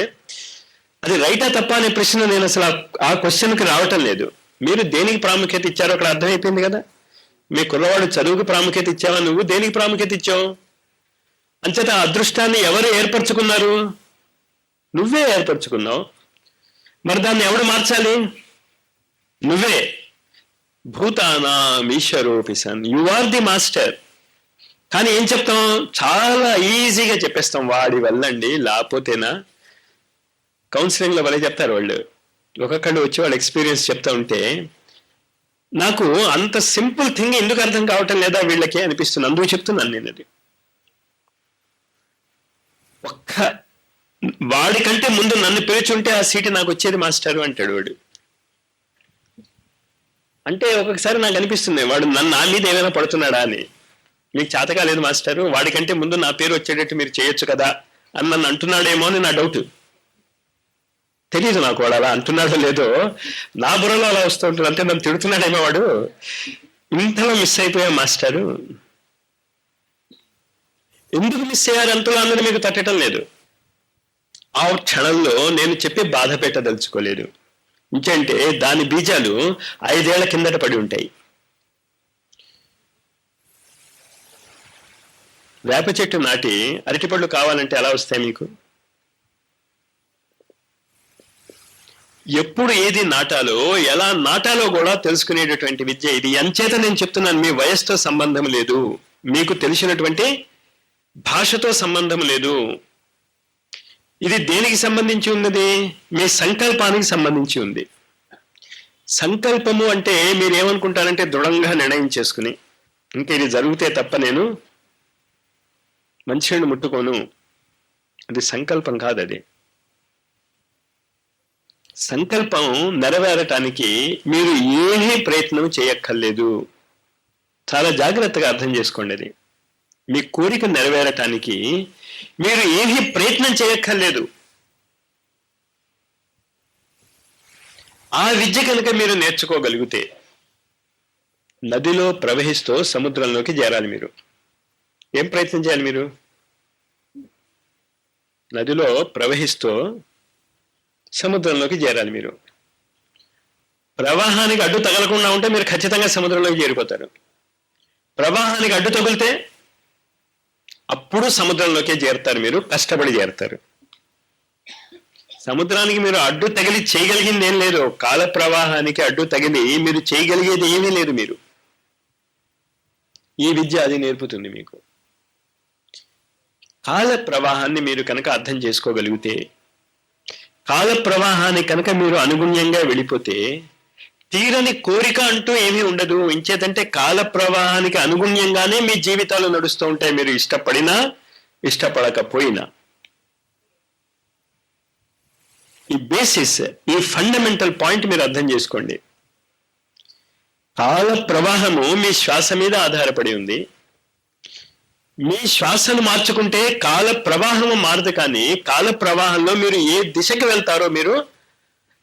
అది రైటా తప్ప అనే ప్రశ్న నేను అసలు ఆ క్వశ్చన్కి రావటం లేదు. మీరు దేనికి ప్రాముఖ్యత ఇచ్చారో అక్కడ అర్థమైపోయింది కదా. మీ కుర్రవాడు చదువుకు ప్రాముఖ్యత ఇచ్చావా? నువ్వు దేనికి ప్రాముఖ్యత ఇచ్చావు? అంచేత ఆ అదృష్టాన్ని ఎవరు ఏర్పరచుకున్నారు? నువ్వే ఏర్పరచుకున్నావు. మరి దాన్ని ఎవడు మార్చాలి? నువ్వే. భూతానాం ఈశ్వరోపిసన్, యు ఆర్ ది మాస్టర్. కానీ ఏం చెప్తాం? చాలా ఈజీగా చెప్పేస్తాం, వాడి వెళ్ళండి లేకపోతేనా. కౌన్సిలింగ్లో వాళ్ళే చెప్తారు వాళ్ళు. ఒక్కొక్కళ్ళు వచ్చి వాళ్ళ ఎక్స్పీరియన్స్ చెప్తా ఉంటే నాకు అంత సింపుల్ థింగ్ ఎందుకు అర్థం కావటం లేదా వీళ్ళకి అనిపిస్తుంది. అందుకు చెప్తున్నాను నేను అది. వాడికంటే ముందు నన్ను పిలుచుంటే ఆ సీటు నాకు వచ్చేది మాస్టరు అంటాడు వాడు. అంటే ఒక్కొక్కసారి నాకు అనిపిస్తుంది వాడు నా మీద ఏమైనా పడుతున్నాడా అని. మీకు చేత కాలేదు మాస్టారు, వాడికంటే ముందు నా పేరు వచ్చేటట్టు మీరు చేయొచ్చు కదా అని నన్ను అంటున్నాడేమో అని నా డౌట్. తెలియదు నాకు వాడు అలా అంటున్నాడో లేదో, నా బుర్రలో అలా వస్తూ ఉంటుంది. అంతే, నన్ను తిడుతున్నాడేమో వాడు, ఇంతలో మిస్ అయిపోయా మాస్టారు. ఎందుకు మిస్ అయ్యారు అంతలో అన్నది మీకు తట్టడం లేదు. ఆ క్షణంలో నేను చెప్పి బాధ పెట్టదలుచుకోలేదు. ఇంకంటే దాని బీజాలు 5 ఏళ్ల కిందట పడి ఉంటాయి. వేప చెట్టు నాటి అరటిపళ్ళు కావాలంటే ఎలా వస్తాయి మీకు? ఎప్పుడు ఏది నాటాలో, ఎలా నాటాలో కూడా తెలుసుకునేటటువంటి విద్య ఇది. ఎంచేత నేను చెప్తున్నాను, మీ వయసుతో సంబంధం లేదు, మీకు తెలిసినటువంటి భాషతో సంబంధం లేదు. ఇది దేనికి సంబంధించి ఉన్నది? మీ సంకల్పానికి సంబంధించి ఉంది. సంకల్పము అంటే మీరు ఏమనుకుంటారంటే దృఢంగా నిర్ణయం చేసుకుని, ఇంకా ఇది జరిగితే తప్ప నేను మంచిని ముట్టుకోను. అది సంకల్పం కాదు. అది సంకల్పం నెరవేరటానికి మీరు ఏమీ ప్రయత్నం చేయక్కర్లేదు. చాలా జాగ్రత్తగా అర్థం చేసుకోండి. అది మీ కోరిక నెరవేరటానికి మీరు ఏమీ ప్రయత్నం చేయక్కర్లేదు. ఆ విద్య కనుక మీరు నేర్చుకోగలిగితే, నదిలో ప్రవహిస్తూ సముద్రంలోకి చేరాలి. మీరు ఏం ప్రయత్నం చేయాలి? మీరు నదిలో ప్రవహిస్తూ సముద్రంలోకి చేరాలి. మీరు ప్రవాహానికి అడ్డు తగలకుండా ఉంటే మీరు ఖచ్చితంగా సముద్రంలోకి చేరిపోతారు. ప్రవాహానికి అడ్డు తగిలితే అప్పుడు సముద్రంలోకే చేరుతారు. మీరు కష్టపడి చేరుతారు. సముద్రానికి మీరు అడ్డు తగిలి చేయగలిగింది ఏం లేదు. కాల ప్రవాహానికి అడ్డు తగిలి మీరు చేయగలిగేది ఏమీ లేదు. మీరు ఈ విద్య అది నేర్పుతుంది మీకు. కాల ప్రవాహాన్ని మీరు కనుక అర్థం చేసుకోగలిగితే, కాల ప్రవాహాన్ని కనుక మీరు అనుగుణ్యంగా వెళ్ళిపోతే తీరని కోరిక అంటూ ఏమీ ఉండదు. ఇంచేతంటే కాల ప్రవాహానికి అనుగుణ్యంగానే మీ జీవితాలు నడుస్తూ ఉంటాయి, మీరు ఇష్టపడినా ఇష్టపడకపోయినా. ఈ బేసిస్, ఈ ఫండమెంటల్ పాయింట్ మీరు అర్థం చేసుకోండి. కాల ప్రవాహము మీ శ్వాస మీద ఆధారపడి ఉంది. మీ శ్వాసను మార్చుకుంటే కాల ప్రవాహము మారదు. కానీ కాల ప్రవాహంలో మీరు ఏ దిశకి వెళ్తారో మీరు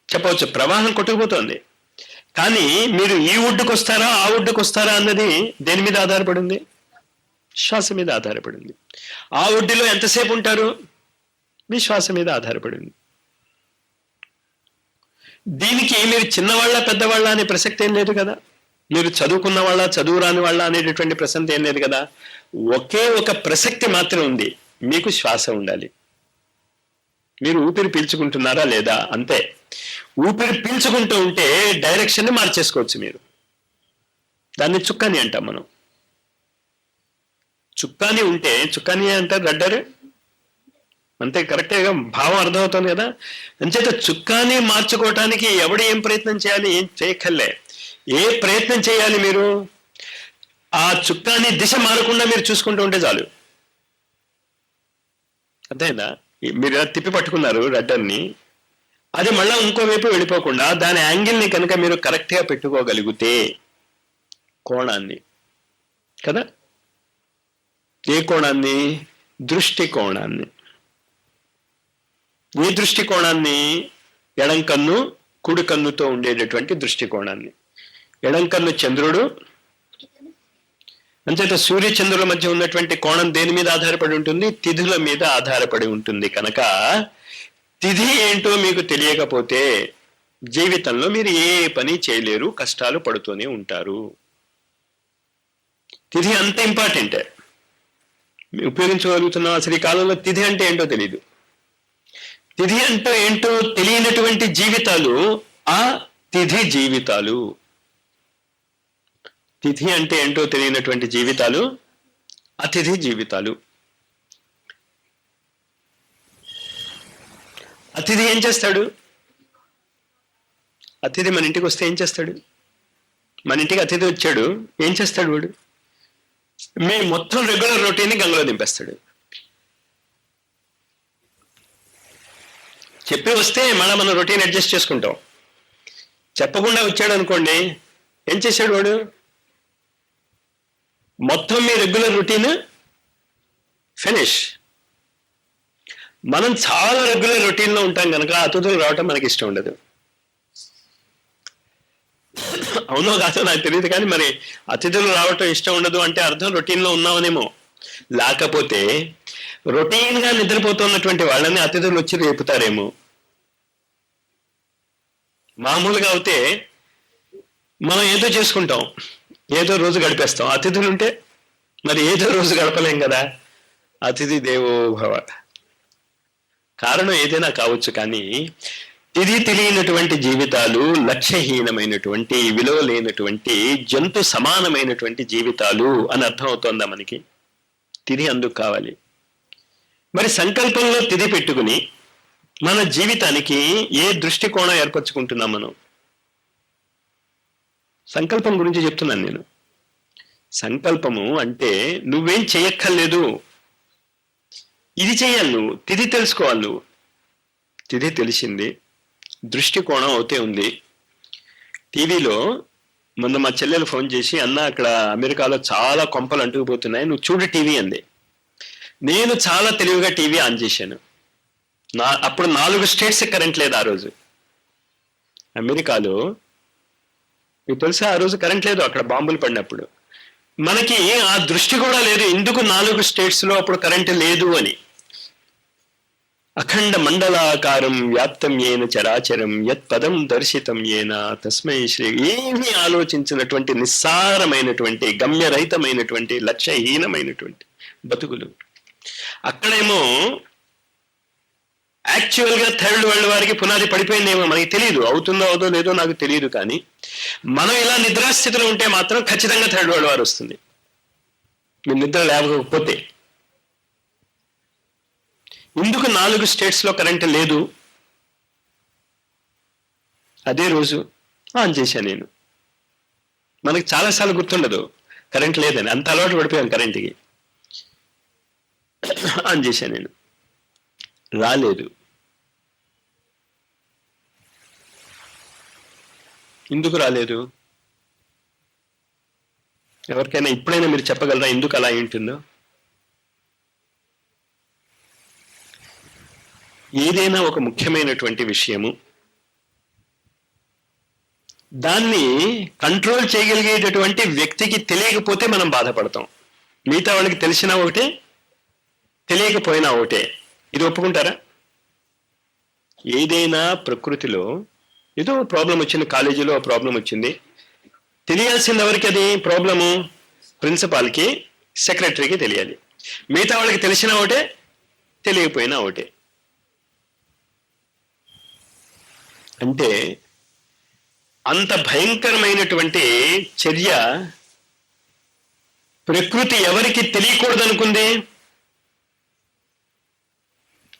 చెప్పవచ్చు. ప్రవాహం కొట్టుకుపోతుంది, కానీ మీరు ఈ ఒడ్డుకు వస్తారా ఆ ఒడ్డుకు వస్తారా అన్నది దేని మీద ఆధారపడి ఉంది? శ్వాస మీద ఆధారపడి ఉంది. ఆ ఒడ్డులో ఎంతసేపు ఉంటారు? మీ శ్వాస మీద ఆధారపడి ఉంది. దీనికి మీరు చిన్నవాళ్ళ పెద్దవాళ్ళ అనే ప్రసక్తి ఏం లేదు కదా. మీరు చదువుకున్న వాళ్ళ చదువు రాని వాళ్ళ అనేటటువంటి ప్రసక్తి ఏం లేదు కదా. ఒకే ఒక ప్రసక్తి మాత్రం ఉంది, మీకు శ్వాస ఉండాలి. మీరు ఊపిరి పీల్చుకుంటున్నారా లేదా, అంతే. ఊపిరి పీల్చుకుంటూ ఉంటే డైరెక్షన్ ని మార్చేసుకోవచ్చు మీరు. దాన్ని చుక్కాని అంటాం మనం. చుక్కాని ఉంటే, చుక్కాని అంటారు రడ్డర్, అంతే. కరెక్ట్గా భావం అర్థమవుతుంది కదా. అంచేత చుక్కాని మార్చుకోవటానికి ఎవడు ఏం ప్రయత్నం చేయాలి? ఏం చేయక్కర్లే. ఏ ప్రయత్నం చేయాలి? మీరు ఆ చుక్కాని దిశ మారకుండా మీరు చూసుకుంటూ ఉంటే చాలు. అంతేనా? మీరు తిప్పి పట్టుకున్నారు రడ్డర్ని, అది మళ్ళా ఇంకోవైపు వెళ్ళిపోకుండా దాని యాంగిల్ని కనుక మీరు కరెక్ట్గా పెట్టుకోగలిగితే, కోణాన్ని కదా, ఏ కోణాన్ని? దృష్టి కోణాన్ని. ఏ దృష్టి కోణాన్ని? ఎడం కన్ను కుడి కన్నుతో ఉండేటటువంటి దృష్టి కోణాన్ని. ఎడం కన్ను చంద్రుడు, అంచేత సూర్య చంద్రుల మధ్య ఉన్నటువంటి కోణం దేని మీద ఆధారపడి ఉంటుంది? తిథుల మీద ఆధారపడి ఉంటుంది. కనుక తిథి ఏంటో మీకు తెలియకపోతే జీవితంలో మీరు ఏ పని చేయలేరు, కష్టాలు పడుతూనే ఉంటారు. తిథి అంత ఇంపార్టెంట్. ఉపయోగించగలుగుతున్నాం. అసలు ఈ కాలంలో తిథి అంటే ఏంటో తెలియదు. తిథి అంటే ఏంటో తెలియనటువంటి జీవితాలు ఆ తిథి జీవితాలు. తిథి అంటే ఏంటో తెలియనటువంటి జీవితాలు అతిథి జీవితాలు. అతిథి ఏం చేస్తాడు? అతిథి మన ఇంటికి వస్తే ఏం చేస్తాడు? మన ఇంటికి అతిథి వచ్చాడు, ఏం చేస్తాడు వాడు? మీ మొత్తం రెగ్యులర్ రొటీన్ని గంగలో దింపేస్తాడు. చెప్పి వస్తే మళ్ళీ మనం రొటీన్ అడ్జస్ట్ చేసుకుంటాం. చెప్పకుండా వచ్చాడు అనుకోండి, ఏం చేశాడు వాడు? మొత్తం మీ రెగ్యులర్ రొటీన్ ఫినిష్. మనం చాలా రెగ్యులర్ రొటీన్లో ఉంటాం కనుక అతిథులు రావటం మనకి ఇష్టం ఉండదు. అవునో కాదో నాకు తెలియదు, కానీ మరి అతిథులు రావటం ఇష్టం ఉండదు అంటే అర్థం రొటీన్లో ఉన్నామనేమో. లేకపోతే రొటీన్గా నిద్రపోతున్నటువంటి వాళ్ళని అతిథులు వచ్చి రేపుతారేమో. మామూలుగా అయితే మనం ఏదో చేసుకుంటాం, ఏదో రోజు గడిపేస్తాం. అతిథులు ఉంటే మరి ఏదో రోజు గడపలేం కదా. అతిథి దేవో భవ. కారణం ఏదైనా కావచ్చు, కానీ ఇది తెలియనటువంటి జీవితాలు, లక్ష్యహీనమైనటువంటి, విలువ లేనటువంటి, జంతు సమానమైనటువంటి జీవితాలు అని అర్థమవుతోందా మనకి? తిది అందుకు కావాలి. మరి సంకల్పంలో తిది పెట్టుకుని మన జీవితానికి ఏ దృష్టికోణం ఏర్పరచుకుంటున్నాం మనం? సంకల్పం గురించి చెప్తున్నాను నేను. సంకల్పము అంటే నువ్వేం చేయక్కర్లేదు, ఇది చేయాలి, నువ్వు తిది తెలుసుకోవాలి. నువ్వు తిది తెలిసింది, దృష్టికోణం అవుతే ఉంది. టీవీలో మొన్న మా చెల్లెలు ఫోన్ చేసి, అన్న అక్కడ అమెరికాలో చాలా కొంపలు అంటుకుపోతున్నాయి, నువ్వు చూడు టీవీ అంది. నేను చాలా తెలివిగా టీవీ ఆన్ చేశాను. అప్పుడు 4 స్టేట్స్ కరెంట్ లేదు ఆ రోజు. అమెరికాలో మీకు తెలుసా, ఆ రోజు కరెంట్ లేదు అక్కడ బాంబులు పడినప్పుడు. మనకి ఆ దృష్టి కూడా లేదు, ఎందుకు 4 స్టేట్స్లో అప్పుడు కరెంట్ లేదు అని. అఖండ మండలాకారం వ్యాప్తం ఏన చరాచరం యత్ పదం దర్శితం ఏన తస్మై శ్రీ. ఏమీ ఆలోచించినటువంటి నిస్సారమైనటువంటి, గమ్యరహితమైనటువంటి, లక్ష్యహీనమైనటువంటి బతుకులు. అక్కడేమో యాక్చువల్గా థర్డ్ వరల్డ్ వారికి పునాది పడిపోయిందేమో, మనకి తెలియదు. అవుతుందో అవుదో లేదో నాకు తెలియదు, కానీ మనం ఇలా నిద్రాస్థితిలో ఉంటే మాత్రం ఖచ్చితంగా థర్డ్ వరల్డ్ వార్ వస్తుంది. మీరు నిద్ర లేకపోతే. ఎందుకు 4 స్టేట్స్లో కరెంట్ లేదు? అదే రోజు ఆన్ చేశాను నేను. మనకి చాలాసార్లు గుర్తుండదు కరెంట్ లేదని, అంత అలవాటు పడిపోయాం కరెంట్కి. ఆన్ చేశాను నేను, రాలేదు. ఎందుకు రాలేదు? ఎవరికైనా ఇప్పుడైనా మీరు చెప్పగలరా ఎందుకు అలా ఉంటుందో? ఏదైనా ఒక ముఖ్యమైనటువంటి విషయము, దాన్ని కంట్రోల్ చేయగలిగేటటువంటి వ్యక్తికి తెలియకపోతే మనం బాధపడతాం. మిగతా వాళ్ళకి తెలిసినా ఒకటే, తెలియకపోయినా ఒకటే. ఇది ఒప్పుకుంటారా? ఏదైనా ప్రకృతిలో ఏదో ప్రాబ్లం వచ్చింది, కాలేజీలో ప్రాబ్లం వచ్చింది, తెలియాల్సింది ఎవరికి అది ప్రాబ్లము? ప్రిన్సిపాల్కి, సెక్రటరీకి తెలియాలి. మిగతా వాళ్ళకి తెలిసినా ఒకటే, తెలియకపోయినా ఒకటే. అంటే అంత భయంకరమైనటువంటి చర్య ప్రకృతి ఎవరికి తెలియకూడదనుకుంది?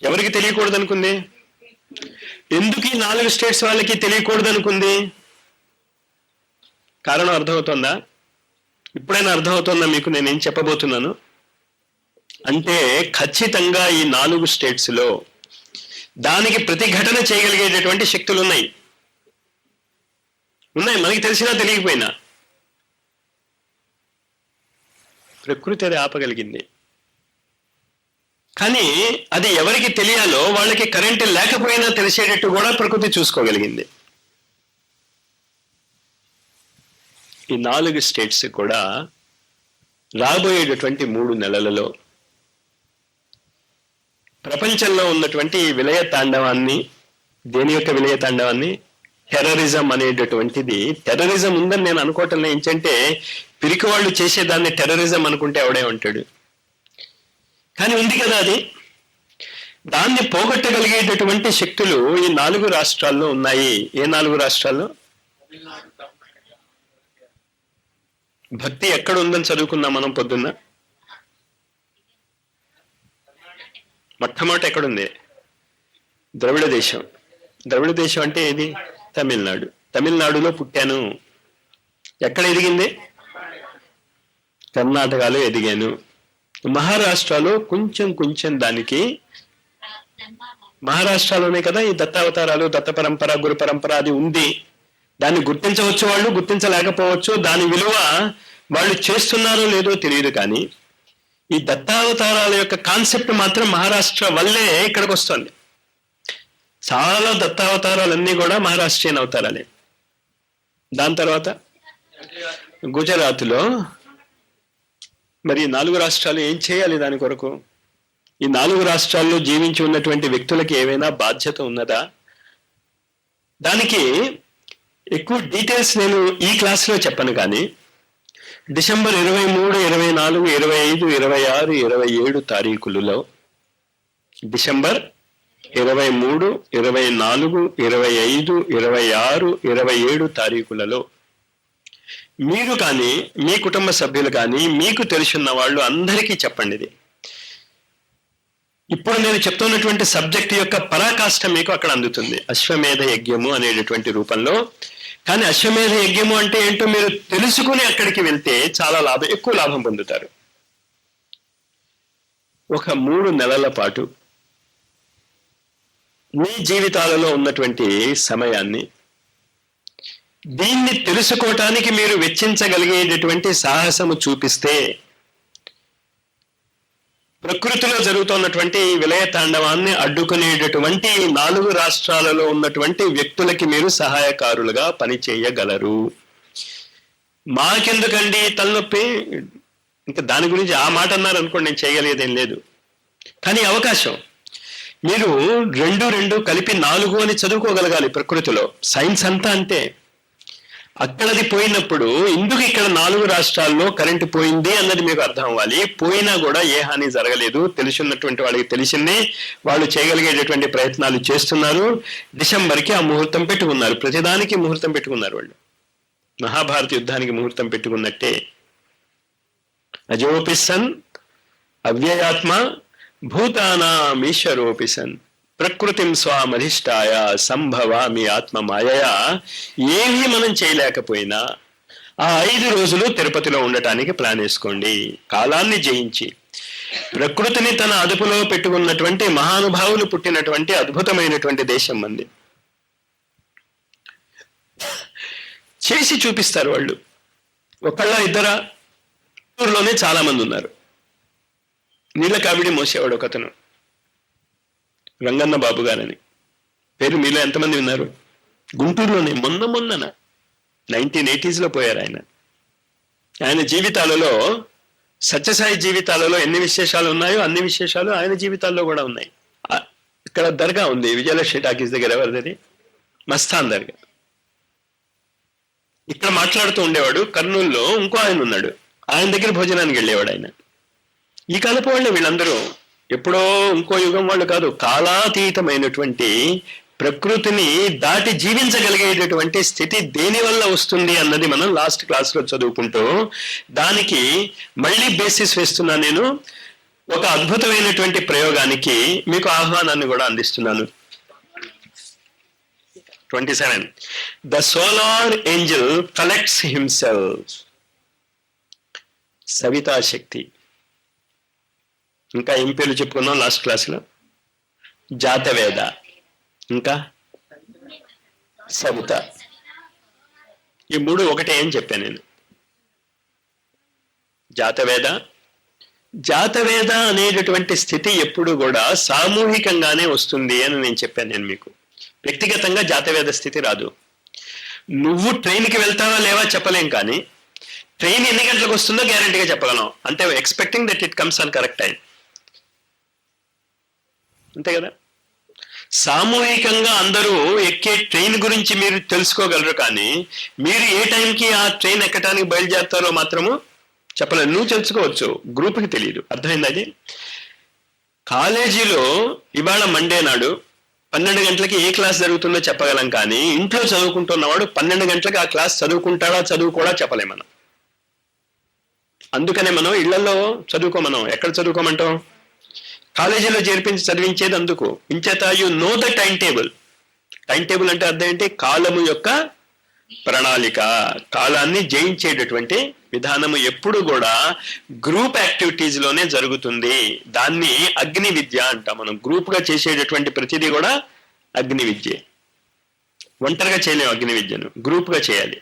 ఎవరికి తెలియకూడదనుకుంది? ఎందుకు ఈ 4 స్టేట్స్ వాళ్ళకి తెలియకూడదనుకుంది? కారణం అర్థమవుతుందా? ఇప్పుడైనా అర్థమవుతుందా మీకు నేనేం చెప్పబోతున్నాను? అంటే ఖచ్చితంగా ఈ 4 స్టేట్స్లో దానికి ప్రతిఘటన చేయగలిగేటటువంటి శక్తులు ఉన్నాయి. మనకి తెలిసినా తెలియకపోయినా. ప్రకృతి అది ఆపగలిగింది. కానీ అది ఎవరికి తెలియాలో వాళ్ళకి కరెంటు లేకపోయినా తెలిసేటట్టు కూడా ప్రకృతి చూసుకోగలిగింది. ఈ 4 స్టేట్స్ కూడా రాబోయేటటువంటి 3 నెలలలో ప్రపంచంలో ఉన్నటువంటి విలయ తాండవాన్ని, దేని యొక్క విలయ తాండవాన్ని? టెర్రరిజం అనేటటువంటిది. టెర్రరిజం ఉందని నేను అనుకోవటం ఏంటంటే, పిరికి వాళ్ళు చేసేదాన్ని టెర్రరిజం అనుకుంటే ఎవడే ఉంటాడు. కానీ ఉంది కదా అది. దాన్ని పోగొట్టగలిగేటటువంటి శక్తులు ఈ 4 రాష్ట్రాల్లో ఉన్నాయి. ఏ 4 రాష్ట్రాల్లో? భక్తి ఎక్కడ ఉందని చదువుకున్నాం మనం పొద్దున్న. మొట్టమొదటి ఎక్కడుంది? ద్రవిడ దేశం. ద్రవిడ దేశం అంటే ఏది? తమిళనాడు. తమిళనాడులో పుట్టాను. ఎక్కడ ఎదిగింది? కర్ణాటకలో ఎదిగాను. మహారాష్ట్రలో కొంచెం దానికి, మహారాష్ట్రలోనే కదా ఈ దత్తావతారాలు, దత్త పరంపర, గురు పరంపర అది ఉంది. దాన్ని గుర్తించవచ్చు, వాళ్ళు గుర్తించలేకపోవచ్చు. దాని విలువ వాళ్ళు చేస్తున్నారో లేదో తెలియదు, కానీ ఈ దత్తావతారాల యొక్క కాన్సెప్ట్ మాత్రం మహారాష్ట్ర వల్లే ఇక్కడికి వస్తుంది. చాలా దత్తావతారాలన్నీ కూడా మహారాష్ట్రీయన్ అవతారాలే. దాని తర్వాత గుజరాత్లో మరి 4 రాష్ట్రాలు ఏం చేయాలి దాని కొరకు? ఈ 4 రాష్ట్రాల్లో జీవించి ఉన్నటువంటి వ్యక్తులకి ఏమైనా బాధ్యత ఉన్నదా? దానికి ఎక్కువ డీటెయిల్స్ నేను ఈ క్లాస్లో చెప్పను, కానీ డిసెంబర్ 23, 24, 25, 26, 27 తారీఖులలో, డిసెంబర్ 23, 24, 25, 26, 27 తారీఖులలో మీరు కానీ మీ కుటుంబ సభ్యులు కానీ మీకు తెలిసిన వాళ్ళు అందరికీ చెప్పండి. ఇది ఇప్పుడు నేను చెప్తున్నటువంటి సబ్జెక్ట్ యొక్క పరాకాష్ఠ మీకు అక్కడ అందుతుంది, అశ్వమేధ యజ్ఞము అనేటటువంటి రూపంలో. కానీ అశ్వమేధ యజ్ఞము అంటే ఏంటో మీరు తెలుసుకుని అక్కడికి వెళ్తే చాలా ఎక్కువ లాభం పొందుతారు. ఒక 3 నెలల పాటు మీ జీవితాలలో ఉన్నటువంటి సమయాన్ని, దీన్ని తెలుసుకోవటానికి మీరు వెచ్చించగలిగేటటువంటి సాహసము చూపిస్తే, ప్రకృతిలో జరుగుతున్నటువంటి విలయ తాండవాన్ని అడ్డుకునేటటువంటి 4 రాష్ట్రాలలో ఉన్నటువంటి వ్యక్తులకి మీరు సహాయకారులుగా పనిచేయగలరు. మాకెందుకండి తలనొప్పి, ఇంకా దాని గురించి ఆ మాట అన్నారు అనుకోండి, నేను చేయగలిగేదేం లేదు. కానీ అవకాశం, మీరు 2 కలిపి 4 అని చదువుకోగలగాలి. ప్రకృతిలో సైన్స్ అంతా అంతే. అక్కడది పోయినప్పుడు ఇందుకు ఇక్కడ 4 రాష్ట్రాల్లో కరెంటు పోయింది అన్నది మీకు అర్థం అవ్వాలి. పోయినా కూడా ఏ హాని జరగలేదు, తెలిసినటువంటి వాళ్ళకి తెలిసిందే, వాళ్ళు చేయగలిగేటటువంటి ప్రయత్నాలు చేస్తున్నారు. డిసెంబర్కి ఆ ముహూర్తం పెట్టుకున్నారు, ప్రతిదానికి ముహూర్తం పెట్టుకున్నారు వాళ్ళు. మహాభారత యుద్ధానికి ముహూర్తం పెట్టుకున్నట్టే. అజోపిసన్ అవ్యయాత్మ భూతానామీశ్వరోపిసన్ ప్రకృతిం స్వామధిష్టాయ సంభవామి ఆత్మ మాయయా. ఏమీ మనం చేయలేకపోయినా ఆ 5 రోజులు తిరుపతిలో ఉండటానికి ప్లాన్ వేసుకోండి. కాలాన్ని జయించి ప్రకృతిని తన అదుపులో పెట్టుకున్నటువంటి మహానుభావులు పుట్టినటువంటి అద్భుతమైనటువంటి దేశం మంది. చేసి చూపిస్తారు వాళ్ళు. ఒకళ్ళ ఇద్దరా? ఊర్లోనే చాలా మంది ఉన్నారు. నీళ్ళ కావిడి మోసేవాడు ఒకతను, రంగన్న బాబు గారని పేరు మీలో ఎంతమంది విన్నారు? గుంటూరులోనే మొన్నన 1980s పోయారు ఆయన. ఆయన జీవితాలలో, సత్యసాయి జీవితాలలో ఎన్ని విశేషాలు ఉన్నాయో అన్ని విశేషాలు ఆయన జీవితాల్లో కూడా ఉన్నాయి. ఇక్కడ దర్గా ఉంది విజయలక్ష్మి టాకీస్ దగ్గర, ఎవరిది? మస్తాన్ దర్గా. ఇక్కడ మాట్లాడుతూ ఉండేవాడు. కర్నూలులో ఇంకో ఆయన ఉన్నాడు, ఆయన దగ్గర భోజనానికి వెళ్ళేవాడు ఆయన. ఈ కాలపు వాళ్ళే వీళ్ళందరూ, ఎప్పుడో ఇంకో యుగం వాళ్ళు కాదు. కాలాతీతమైనటువంటి ప్రకృతిని దాటి జీవించగలిగేటటువంటి స్థితి దేని వల్ల వస్తుంది అన్నది మనం లాస్ట్ క్లాస్లో చదువుకుంటూ, దానికి మళ్ళీ బేసిస్ వేస్తున్నా నేను. ఒక అద్భుతమైనటువంటి ప్రయోగానికి మీకు ఆహ్వానాన్ని కూడా అందిస్తున్నాను. 27. The solar angel collects himself. Savitha శక్తి. ఇంకా ఏం పేర్లు చెప్పుకున్నాం లాస్ట్ క్లాస్లో? జాతవేద, ఇంకా సవిత. ఈ 3 ఒకటే అని చెప్పాను నేను. జాతవేద అనేటటువంటి స్థితి ఎప్పుడు కూడా సామూహికంగానే వస్తుంది అని నేను చెప్పాను నేను మీకు. వ్యక్తిగతంగా జాతవేద స్థితి రాదు. నువ్వు ట్రైన్కి వెళ్తావా లేవా చెప్పలేం, కానీ ట్రైన్ ఎన్ని గంటలకు వస్తుందో గ్యారంటీగా చెప్పగలం. అంటే expecting that it comes on correct time, అంతే కదా. సామూహికంగా అందరూ ఎక్కే ట్రైన్ గురించి మీరు తెలుసుకోగలరు, కానీ మీరు ఏ టైంకి ఆ ట్రైన్ ఎక్కడానికి బయలుదేరుతారో మాత్రము చెప్పలేదు. నువ్వు తెలుసుకోవచ్చు, గ్రూప్కి తెలియదు. అర్థమైంది? అది కాలేజీలో ఇవాళ మండే నాడు 12 గంటలకి ఏ క్లాస్ జరుగుతుందో చెప్పగలం, కానీ ఇంట్లో చదువుకుంటున్నవాడు 12 గంటలకు ఆ క్లాస్ చదువుకుంటాడా చదువుకోడా చెప్పలేం మనం. అందుకనే మనం ఇళ్లలో చదువుకోమనం. ఎక్కడ చదువుకోమంటాం? కాలేజీలో చేర్పించి చదివించేది అందుకు. ఇంచేత you know the time table. Time table అంటే అర్థం ఏంటి? కాలము యొక్క ప్రణాళిక, కాలాన్ని జయించేటటువంటి విధానము ఎప్పుడు కూడా గ్రూప్ యాక్టివిటీస్ లోనే జరుగుతుంది. దాన్ని అగ్ని విద్య అంటాం మనం. గ్రూప్ గా చేసేటటువంటి ప్రతిదీ కూడా అగ్ని విద్య. ఒంటరిగా చేయలేము అగ్ని విద్యను, గ్రూప్ గా చేయాలి.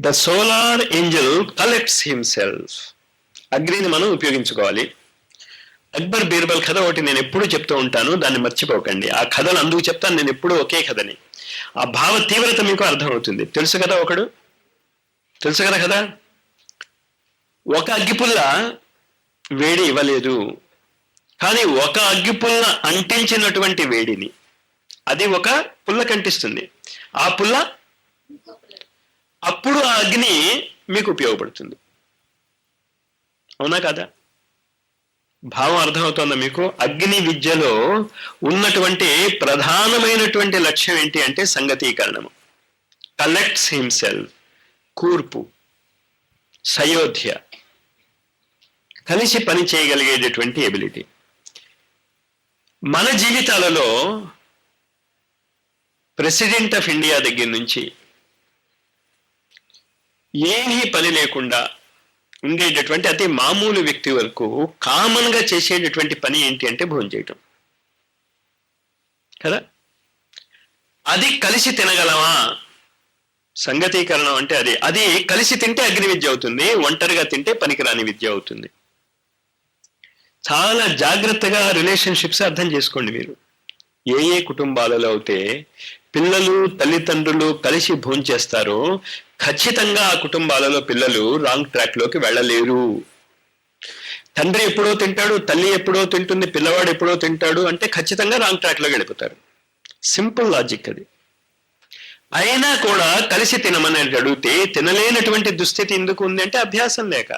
The solar angel collects himself. అగ్నిని మనం ఉపయోగించుకోవాలి. అక్బర్ బీర్బల్ కథ ఒకటి నేను ఎప్పుడూ చెప్తూ ఉంటాను, దాన్ని మర్చిపోకండి. ఆ కథను అందుకు చెప్తాను నేను ఎప్పుడూ ఒకే కథని. ఆ భావ తీవ్రత మీకు అర్థమవుతుంది. తెలుసు కదా, తెలుసు కదా. ఒక అగ్గిపుల్ల వేడి ఇవ్వలేదు, కానీ ఒక అగ్గిపుల్ల అంటించినటువంటి వేడిని అది ఒక పుల్ల కంటిస్తుంది. ఆ పుల్ల అప్పుడు ఆ అగ్ని మీకు ఉపయోగపడుతుంది. అవునా కదా? భావం అర్థమవుతోందా మీకు? అగ్ని విద్యలో ఉన్నటువంటి ప్రధానమైనటువంటి లక్ష్యం ఏంటి అంటే సంగతీకరణము. కలెక్ట్స్ హిమ్సెల్ఫ్, కూర్పు, సయోధ్య, కలిసి పని చేయగలిగేటటువంటి ఎబిలిటీ. మన జీవితాలలో ప్రెసిడెంట్ ఆఫ్ ఇండియా దగ్గర నుంచి ఏమీ పని లేకుండా ఉండేటటువంటి అతి మామూలు వ్యక్తి వరకు కామన్ గా చేసేటటువంటి పని ఏంటి అంటే భోజనం చేయటం కదా. అది కలిసి తినగలమా? సంగతీకరణం అంటే అది కలిసి తింటే అగ్ని విద్య అవుతుంది, ఒంటరిగా తింటే పనికిరాని విద్య అవుతుంది. చాలా జాగ్రత్తగా రిలేషన్షిప్స్ అర్థం చేసుకోండి మీరు. ఏ కుటుంబాలలో అయితే పిల్లలు తల్లిదండ్రులు కలిసి భోంచేస్తారో ఖచ్చితంగా ఆ కుటుంబాలలో పిల్లలు రాంగ్ ట్రాక్ లోకి వెళ్ళలేరు. తండ్రి ఎప్పుడో తింటాడు, తల్లి ఎప్పుడో తింటుంది, పిల్లవాడు ఎప్పుడో తింటాడు అంటే ఖచ్చితంగా రాంగ్ ట్రాక్ లోకి వెళ్ళిపోతారు. సింపుల్ లాజిక్ అది. అయినా కూడా కలిసి తినమని అడిగితే తినలేనటువంటి దుస్థితి ఎందుకు ఉంది అంటే అభ్యాసం లేక,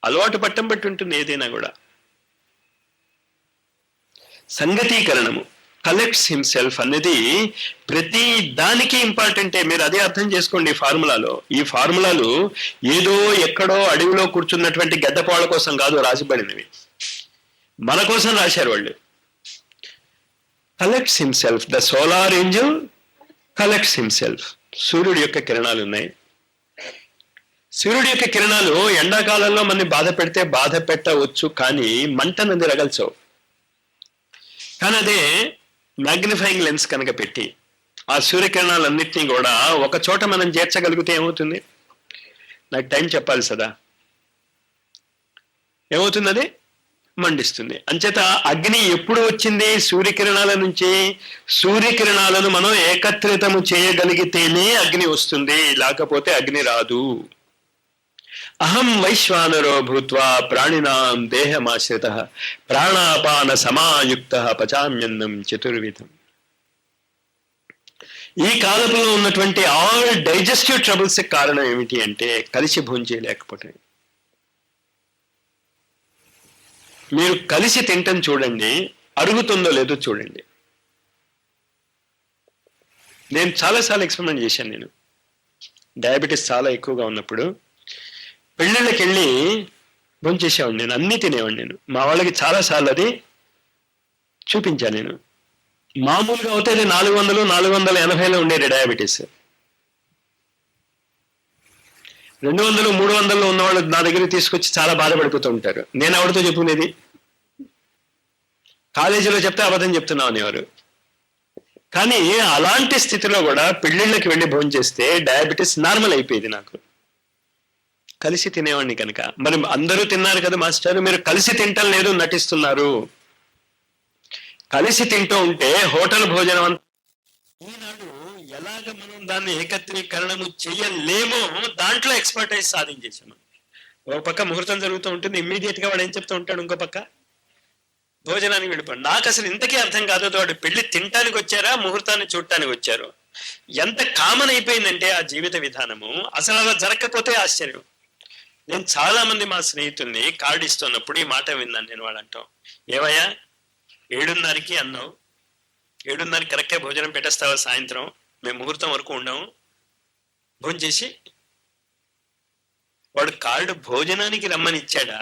అలవాటు పట్టం బట్టి ఉంటుంది ఏదైనా కూడా. సంగతీకరణము, కలెక్ట్స్ హిమ్సెల్ఫ్ అనేది ప్రతి దానికి ఇంపార్టెంటే. మీరు అదే అర్థం చేసుకోండి. ఈ ఫార్ములాలు ఏదో ఎక్కడో అడవిలో కూర్చున్నటువంటి గద్దపాళ్ళ కోసం కాదు రాసిబడినవి, మన కోసం రాశారు వాళ్ళు. Collects himself, the solar angel collects himself. సూర్యుడి యొక్క కిరణాలు ఉన్నాయి. సూర్యుడి యొక్క కిరణాలు ఎండాకాలంలో మనని బాధ పెడితే బాధ పెట్టవచ్చు, కానీ మంటనది రగల్చవు. కానీ అదే మ్యాగ్నిఫైయింగ్ లెన్స్ కనుక పెట్టి ఆ సూర్యకిరణాలన్నింటినీ కూడా ఒక చోట మనం చేర్చగలిగితే ఏమవుతుంది? నాకు టైం చెప్పాలి సదా. ఏమవుతుంది? అది మండిస్తుంది. అంచేత అగ్ని ఎప్పుడు వచ్చింది? సూర్యకిరణాల నుంచి. సూర్యకిరణాలను మనం ఏకత్రితము చేయగలిగితేనే అగ్ని వస్తుంది, లేకపోతే అగ్ని రాదు. అహం వైశ్వానరో భూత్వా ప్రాణినాం దేహమాశ్రిత ప్రాణాపాన సమాయుక్త పచామ్యన్నం చతుర్విధం. ఈ కాలంలో ఉన్నటువంటి ఆల్ డైజెస్టివ్ ట్రబుల్స్ కారణం ఏమిటి అంటే కలిసి భోంచేయలేకపోవటం. మీరు కలిసి తింటం చూడండి, అరుగుతుందో లేదో చూడండి. నేను చాలాసార్లు ఎక్స్పెరిమెంట్ చేశాను. నేను డయాబెటీస్ చాలా ఎక్కువగా ఉన్నప్పుడు పెళ్ళిళ్ళకి వెళ్ళి భోంచేసేవాడిని. నేను అన్నీ తినేవాడిని. నేను మా వాళ్ళకి చాలాసార్లు అది చూపించాను. నేను మామూలుగా అవుతే అది 400, 480లో ఉండేది డయాబెటీస్. 200, 300లో ఉన్నవాళ్ళు నా దగ్గర తీసుకొచ్చి చాలా బాధపడిపోతూ ఉంటారు. నేను ఎవరితో చెప్పుకునేది? కాలేజీలో చెప్తే అబద్ధం చెప్తున్నావు అనేవారు. కానీ అలాంటి స్థితిలో కూడా పెళ్ళిళ్ళకి వెళ్ళి భోంచేస్తే డయాబెటీస్ నార్మల్ అయిపోయేది నాకు. కలిసి తినేవాడిని కనుక. మరి అందరూ తిన్నారు కదా మాస్టర్, మీరు కలిసి తింటం లేదు, నటిస్తున్నారు. కలిసి తింటూ ఉంటే హోటల్ భోజనం అంతా ఈనాడు ఎలాగ మనం దాన్ని ఏకత్రీకరణము చేయలేమో దాంట్లో ఎక్స్పర్టైజ్ సాధించేసాము. ఒక పక్క ముహూర్తం జరుగుతూ ఉంటుంది, ఇమ్మీడియట్ గా వాడు ఏం చెప్తూ ఉంటాడు, ఇంకో పక్క భోజనానికి వెళ్ళిపోయాడు. నాకు అసలు ఇంతకీ అర్థం కాదు, వాడు పెళ్లి తినటానికి వచ్చారా ముహూర్తాన్ని చూడటానికి వచ్చారు. ఎంత కామన్ అయిపోయిందంటే ఆ జీవిత విధానము, అసలు అలా జరగకపోతే ఆశ్చర్యం. నేను చాలా మంది మా స్నేహితుల్ని కార్డు ఇస్తున్నప్పుడు ఈ మాట విన్నాను. నేను వాడంటాం, ఏవయ్యా 7:30కి అన్నావు, 7:30 కరెక్ట్గా భోజనం పెట్టేస్తావా సాయంత్రం, మేము ముహూర్తం వరకు ఉండము భోజనం చేసి. వాడు కార్డు భోజనానికి రమ్మని ఇచ్చాడా?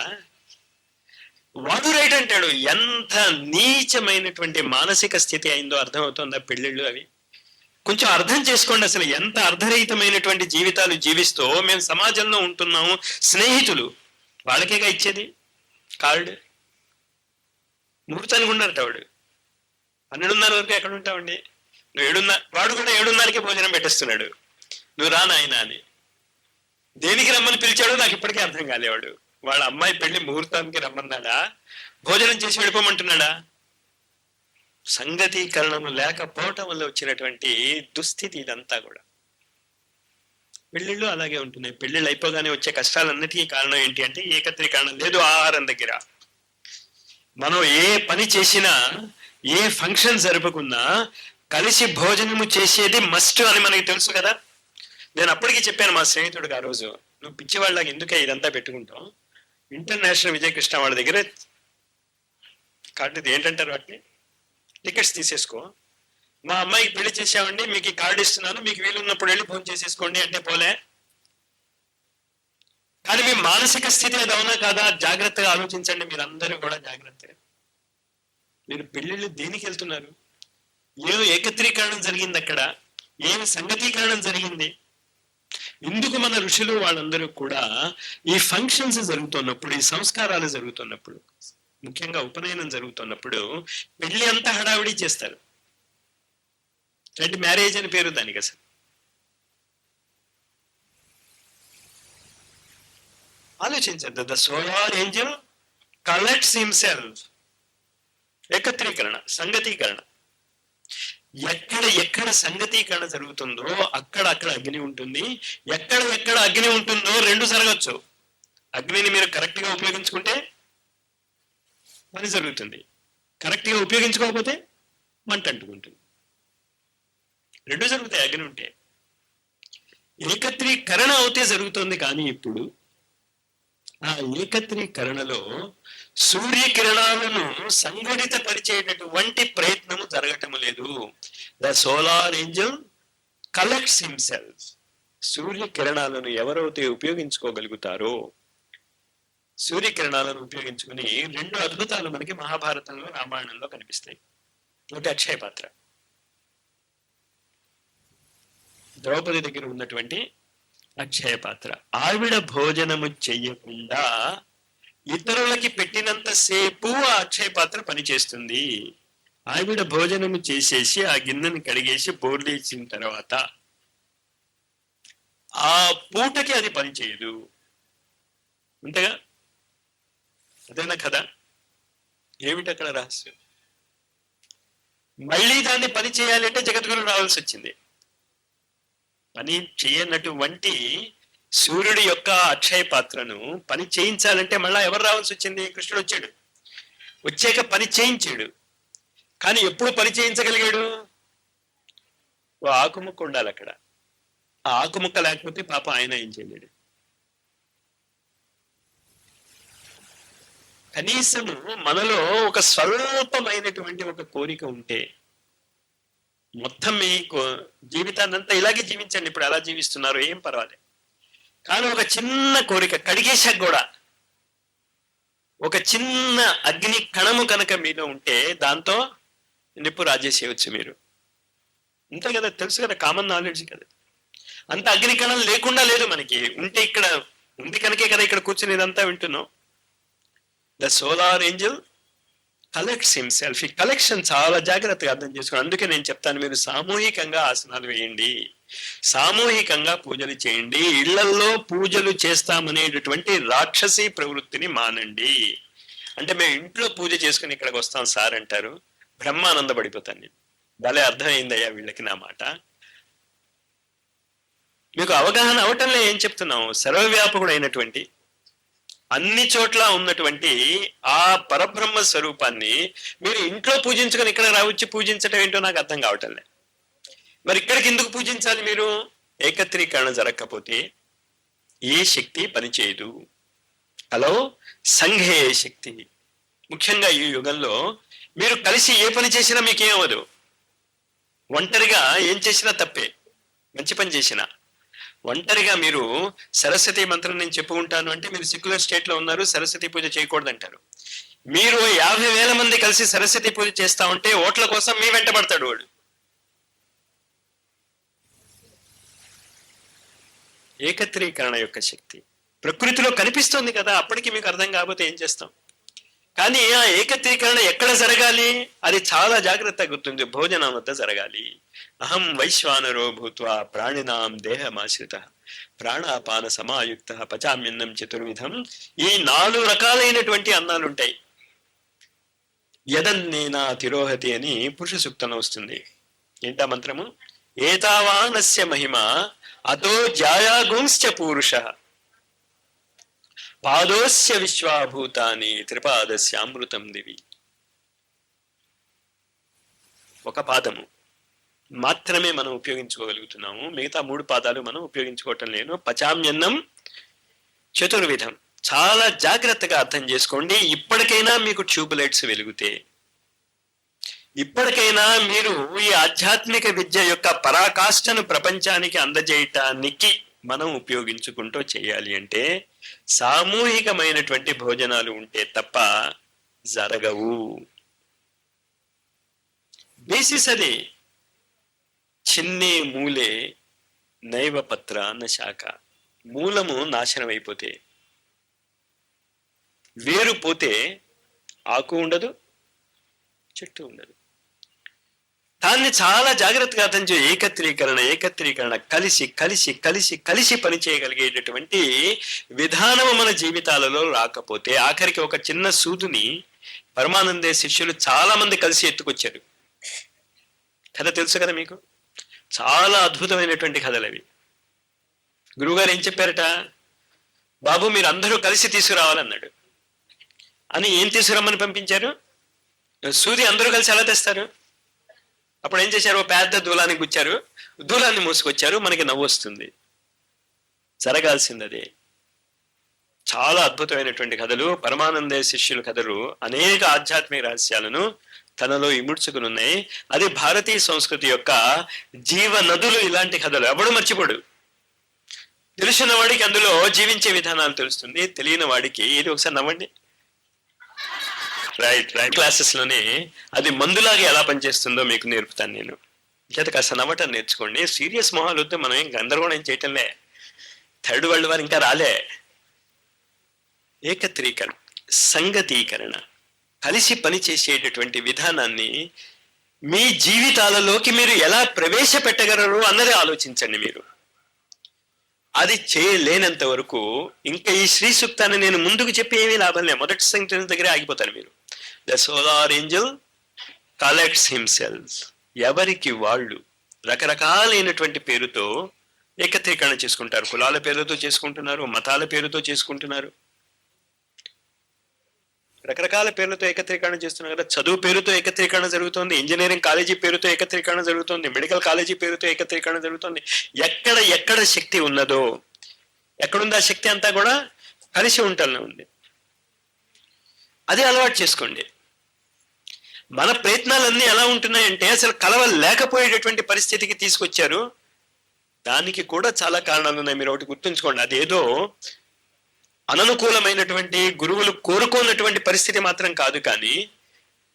వాడు రైట్ అంటాడు. ఎంత నీచమైనటువంటి మానసిక స్థితి అయిందో అర్థమవుతుందా పెళ్ళిళ్ళు అవి? కొంచెం అర్థం చేసుకోండి. అసలు ఎంత అర్ధరహితమైనటువంటి జీవితాలు జీవిస్తూ మేము సమాజంలో ఉంటున్నాము. స్నేహితులు వాళ్ళకేగా ఇచ్చేది కార్డు. ముహూర్తానికి ఉన్నారట వాడు. 12:30 వరకు ఎక్కడ ఉంటావండి? నువ్వు 7:30, వాడు కూడా 7:30కి భోజనం పెట్టేస్తున్నాడు, నువ్వు రా నాయనా అని. దేనికి రమ్మని పిలిచాడో నాకు ఇప్పటికీ అర్థం కాలేవాడు. వాళ్ళ అమ్మాయి పెళ్లి ముహూర్తానికి రమ్మన్నాడా, భోజనం చేసి వెళ్ళిపోమంటున్నాడా? సంగతీకరణం లేకపోవటం వల్ల వచ్చినటువంటి దుస్థితి ఇదంతా కూడా. పెళ్లిళ్ళు అలాగే ఉంటున్నాయి. పెళ్లిళ్ళు అయిపోగానే వచ్చే కష్టాలన్నిటికీ కారణం ఏంటి అంటే ఏకత్రీకరణం లేదు ఆహారం దగ్గర. మనం ఏ పని చేసినా, ఏ ఫంక్షన్ జరుపుకున్నా కలిసి భోజనము చేసేది మస్ట్ అని మనకి తెలుసు కదా. నేను అప్పటికి చెప్పాను మా స్నేహితుడికి ఆ రోజు, నువ్వు పిచ్చివాళ్ళకి ఎందుకే ఇదంతా పెట్టుకుంటాం, ఇంటర్నేషనల్ విజయకృష్ణ వాళ్ళ దగ్గర కార్డు ఏంటంటారు వాటిని, టికెట్స్ తీసేసుకో, మా అమ్మాయికి పెళ్లి చేసామండి, మీకు ఈ కార్డు ఇస్తున్నాను, మీకు వీలున్నప్పుడు వెళ్ళి ఫోన్ చేసేసుకోండి అంటే పోలే. కానీ మీ మానసిక స్థితి అది అవునా కాదా జాగ్రత్తగా ఆలోచించండి. మీరందరూ కూడా జాగ్రత్తగా, మీరు పెళ్లిళ్ళు దేనికి వెళ్తున్నారు? ఏం ఏకత్రీకరణం జరిగింది అక్కడ, ఏమి సంగతీకరణం జరిగింది? ఎందుకు మన ఋషులు వాళ్ళందరూ కూడా ఈ ఫంక్షన్స్ జరుగుతున్నప్పుడు, ఈ సంస్కారాలు జరుగుతున్నప్పుడు, ముఖ్యంగా ఉపనయనం జరుగుతున్నప్పుడు పెళ్లి అంతా హడావిడి చేస్తారు. అంటే మ్యారేజ్ అని పేరు దానికి. అసలు ఆలోచించద్దు. The solar angel collects himself. ఏకత్రీకరణ, సంగతీకరణ. ఎక్కడ ఎక్కడ సంగతీకరణ జరుగుతుందో అక్కడ అగ్ని ఉంటుంది. ఎక్కడ అగ్ని ఉంటుందో రెండు జరగచ్చు. అగ్నిని మీరు కరెక్ట్ గా ఉపయోగించుకుంటే పని జరుగుతుంది, కరెక్ట్ గా ఉపయోగించుకోకపోతే మంట అంటుకుంటుంది. రెండు జరుగుతాయి అగ్ని ఉంటే. ఏకత్రీకరణ అవుతే జరుగుతుంది. కానీ ఇప్పుడు ఆ ఏకత్రీకరణలో సూర్యకిరణాలను సంఘటిత పరిచేటటువంటి ప్రయత్నము జరగటం లేదు. The solar angel collects himself. సూర్యకిరణాలను ఎవరైతే ఉపయోగించుకోగలుగుతారో, సూర్యకిరణాలను ఉపయోగించుకుని రెండు అద్భుతాలు మనకి మహాభారతంలో, రామాయణంలో కనిపిస్తాయి. ఒకటి అక్షయ పాత్ర, ద్రౌపది దగ్గర ఉన్నటువంటి అక్షయ పాత్ర. ఆవిడ భోజనము చెయ్యకుండా ఇతరులకి పెట్టినంత సేపు ఆ అక్షయ పాత్ర పనిచేస్తుంది. ఆవిడ భోజనము చేసేసి ఆ గిన్నెని కడిగేసి బోర్లేసిన తర్వాత ఆ పూటకి అది పనిచేయదు. అంతేగా, అదేనా కదా? ఏమిటి అక్కడ రహస్యం? మళ్ళీ దాన్ని పని చేయాలంటే జగద్గురు రావాల్సి వచ్చింది. పని చేయనటువంటి సూర్యుడి యొక్క అక్షయ పాత్రను పని చేయించాలంటే మళ్ళా ఎవరు రావాల్సి వచ్చింది? కృష్ణుడు వచ్చాడు. వచ్చాక పని చేయించాడు. కానీ ఎప్పుడు పని చేయించగలిగాడు? ఓ ఆకుముక్క ఉండాలి అక్కడ. ఆ ఆకుముక్క లేకపోతే పాప ఆయన ఏం చేయలేడు. కనీసము మనలో ఒక స్వల్పమైనటువంటి ఒక కోరిక ఉంటే, మొత్తం మీ జీవితాన్ని అంతా ఇలాగే జీవించండి, ఇప్పుడు ఎలా జీవిస్తున్నారు ఏం పర్వాలేదు, కానీ ఒక చిన్న కోరిక కడిగేశాక కూడా ఒక చిన్న అగ్ని కణము కనుక మీలో ఉంటే దాంతో నిప్పు రాజేసేయవచ్చు మీరు. అంతే కదా, తెలుసు కదా, కామన్ నాలెడ్జ్ కదా. అంత అగ్ని కణం లేకుండా లేదు మనకి, ఉంటే ఇక్కడ ఉంది కనుకే కదా ఇక్కడ కూర్చుని ఇదంతా వింటున్నాం. The solar angel collects himself. ఈ కలెక్షన్ చాలా జాగ్రత్తగా అర్థం చేసుకోండి. అందుకే నేను చెప్తాను, మీరు సామూహికంగా ఆసనాలు వేయండి, సామూహికంగా పూజలు చేయండి. ఇళ్లల్లో పూజలు చేస్తామనేటటువంటి రాక్షసీ ప్రవృత్తిని మానండి. అంటే మేము ఇంట్లో పూజ చేసుకుని ఇక్కడికి వస్తాం సార్ అంటారు, బ్రహ్మానందపడిపోతాను నేను. భలే అర్థమైందయ్యా వీళ్ళకి నా మాట. మీకు అవగాహన అవటంలో ఏం చెప్తున్నాం? సర్వవ్యాపకుడు అయినటువంటి, అన్ని చోట్ల ఉన్నటువంటి ఆ పరబ్రహ్మ స్వరూపాన్ని మీరు ఇంట్లో పూజించుకొని ఇక్కడ రావచ్చి పూజించడం ఏంటో నాకు అర్థం కావటంలే. మరి ఇక్కడికి ఎందుకు పూజించాలి మీరు? ఏకత్రీకరణ జరగకపోతే ఏ శక్తి పనిచేయదు. హలో, సంఘే శక్తి. ముఖ్యంగా ఈ యుగంలో మీరు కలిసి ఏ పని చేసినా మీకేమవదు. ఒంటరిగా ఏం చేసినా తప్పే, మంచి పని చేసినా. ఒంటరిగా మీరు సరస్వతి మంత్రం నేను చెప్పుకుంటాను అంటే మీరు సెక్యులర్ స్టేట్ లో ఉన్నారు, సరస్వతి పూజ చేయకూడదు అంటారు. మీరు 50,000 మంది కలిసి సరస్వతి పూజ చేస్తా ఉంటే ఓట్ల కోసం మీ వెంట పడతాడు వాడు. ఏకత్రీకరణ యొక్క శక్తి ప్రకృతిలో కనిపిస్తోంది కదా, అప్పటికి మీకు అర్థం కాకపోతే ఏం చేస్తాం? కానీ ఆ ఏకత్రీకరణ ఎక్కడ జరగాలి? అది చాలా జాగ్రత్తగా గుర్తుంది. భోజనం వద్ద జరగాలి. అహం వైశ్వానరో భూత్వా ప్రాణినాం దేహమాశ్రిత. ప్రాణాపాన సమాయుక్త పచామ్యన్నం చతుర్విధం. ఈ 4 రకాలైనటువంటి అన్నాలు ఉంటాయి. యదన్నేనా తిరోహతి అని పురుష సూక్తంలో వస్తుంది. ఏంటా మంత్రము? ఏతావానస్య మహిమ అతో జాయాగుంశ్చ పూరుష పాదోస్య విశ్వాభూతాని త్రిపాదస్య అమృతం దివి. ఒక పాదము మాత్రమే మనం ఉపయోగించుకోగలుగుతున్నాము, మిగతా 3 పాదాలు మనం ఉపయోగించుకోవటం లేదు. పచామ్యన్నం చతుర్విధం. చాలా జాగ్రత్తగా అర్థం చేసుకోండి. ఇప్పటికైనా మీకు ట్యూబ్ లైట్స్ వెలుగుతే, ఇప్పటికైనా మీరు ఈ ఆధ్యాత్మిక విద్య యొక్క పరాకాష్ఠను ప్రపంచానికి అందజేయటానికి మనం ఉపయోగించుకుంటూ చేయాలి అంటే సామూహికమైనటువంటి భోజనాలు ఉంటే తప్ప జరగవు. బేసిస్ అది. చిన్నే మూలే నైవ పత్ర అన్న శాఖ. మూలము నాశనం అయిపోతే, వేరు పోతే ఆకు ఉండదు, చెట్టు ఉండదు. దాన్ని చాలా జాగ్రత్తగా అర్థం చేయ. ఏకత్రీకరణ కలిసి కలిసి కలిసి కలిసి పనిచేయగలిగేటటువంటి విధానము మన జీవితాలలో రాకపోతే, ఆఖరికి ఒక చిన్న సూదుని పరమానందే శిష్యులు చాలా మంది కలిసి ఎత్తుకొచ్చారు. కథ తెలుసు కదా మీకు. చాలా అద్భుతమైనటువంటి కథలు అవి. గురువుగారు ఏం చెప్పారట? బాబు మీరు అందరూ కలిసి తీసుకురావాలన్నాడు. అని ఏం తీసుకురమ్మని పంపించారు? సూది అందరూ కలిసి ఎలా తెస్తారు? అప్పుడు ఏం చేశారు? పెద్ద దూలాన్ని గుచ్చారు, దూలాన్ని మూసుకొచ్చారు. మనకి నవ్వు వస్తుంది. జరగాల్సింది అదే. చాలా అద్భుతమైనటువంటి కథలు, పరమానందే శిష్యుల కథలు అనేక ఆధ్యాత్మిక రహస్యాలను తనలో ఇముడ్చుకుని ఉన్నాయి. అది భారతీయ సంస్కృతి యొక్క జీవ నదులు. ఇలాంటి కథలు ఎవడు మర్చిపోడు. తెలిసిన వాడికి అందులో జీవించే విధానాలు తెలుస్తుంది, తెలియని వాడికి ఇది ఒకసారి నవ్వండి. రైట్ క్లాసెస్ లోనే అది మందులాగా ఎలా పనిచేస్తుందో మీకు నేర్పుతాను నేను. చేత కాస్త నవ్వటం నేర్చుకోండి. సీరియస్ మొహాలు వద్దు. మనం ఏం గందరగోళం చేయటంలే. థర్డ్ వరల్డ్ వార్ ఇంకా రాలే. ఏకత్రీకరణ, సంగతీకరణ, కలిసి పనిచేసేటటువంటి విధానాన్ని మీ జీవితాలలోకి మీరు ఎలా ప్రవేశపెట్టగలరు అన్నది ఆలోచించండి మీరు. అది చేయలేనంత వరకు ఇంకా ఈ శ్రీ సూక్తాన్ని నేను ముందుకు చెప్పి ఏమీ లాభం లేదు. మొదటి సంఖ్య దగ్గరే ఆగిపోతారు మీరు. The solar angel collects himself. ఎవరికి వాళ్ళు రకరకాలైనటువంటి పేరుతో ఏకత్రీకరణ చేసుకుంటారు. కులాల పేరుతో చేసుకుంటున్నారు, మతాల పేరుతో చేసుకుంటున్నారు, రకరకాల పేర్లతో ఏకత్రీకరణ చేస్తున్నారు కదా. చదువు పేరుతో ఏకత్రీకరణ జరుగుతుంది, ఇంజనీరింగ్ కాలేజీ పేరుతో ఏకత్రీకరణ జరుగుతుంది, మెడికల్ కాలేజీ పేరుతో ఏకత్రీకరణ జరుగుతుంది. ఎక్కడ ఎక్కడ శక్తి ఉన్నదో, ఎక్కడుంది ఆ శక్తి అంతా కూడా కలిసి ఉంటూనే ఉంది. అది అలవాటు చేసుకోండి. మన ప్రయత్నాలన్నీ ఎలా ఉంటున్నాయంటే అసలు కలవలేకపోయేటటువంటి పరిస్థితికి తీసుకొచ్చారు. దానికి కూడా చాలా కారణాలు ఉన్నాయి. మీరు ఒకటి గుర్తుంచుకోండి. అదేదో అననుకూలమైనటువంటి గురువులు కోరుకున్నటువంటి పరిస్థితి మాత్రం కాదు. కానీ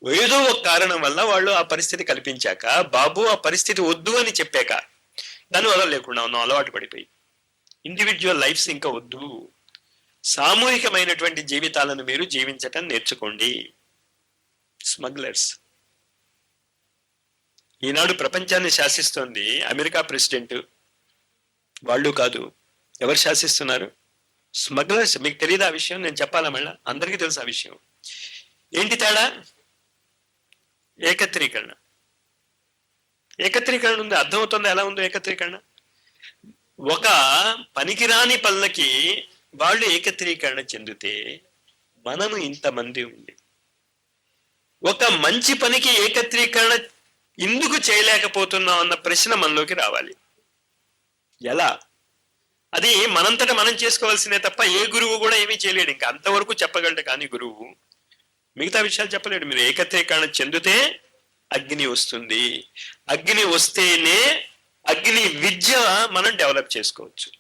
ఏదో ఒక కారణం వల్ల వాళ్ళు ఆ పరిస్థితి కల్పించాక, బాబు ఆ పరిస్థితి వద్దు అని చెప్పాక దాన్ని వదలలేకుండా ఉన్నాం అలవాటు పడిపోయి. ఇండివిజువల్ లైఫ్స్ ఇంకా వద్దు, సామూహికమైనటువంటి జీవితాలను మీరు జీవించటం నేర్చుకోండి. స్మగ్లర్స్ ఈనాడు ప్రపంచాన్ని శాసిస్తోంది అమెరికా ప్రెసిడెంట్ వాళ్ళు కాదు. ఎవరు శాసిస్తున్నారు? స్మగ్లర్స్. మీకు తెలియదు ఆ విషయం? నేను చెప్పాలా మళ్ళా? అందరికీ తెలుసు ఆ విషయం. ఏంటి తేడా? ఏకత్రీకరణ. ఏకత్రీకరణ ఉంది. అర్థమవుతుంది ఎలా ఉందో ఏకత్రీకరణ. ఒక పనికిరాని పనులకి వాళ్ళు ఏకత్రీకరణ చెందితే మనము ఇంతమంది ఉంది. ఒక మంచి పనికి ఏకత్రీకరణ ఎందుకు చేయలేకపోతున్నాం అన్న ప్రశ్న మనలోకి రావాలి. ఎలా? అది మనంతటా మనం చేసుకోవాల్సిందే తప్ప ఏ గురువు కూడా ఏమీ చేయలేడు. ఇంకా అంతవరకు చెప్పగలడు కానీ గురువు మిగతా విషయాలు చెప్పలేడు. మీరు ఏకత్రీకరణ చెందితే అగ్ని వస్తుంది. అగ్ని వస్తేనే అగ్ని విద్య మనం డెవలప్ చేసుకోవచ్చు.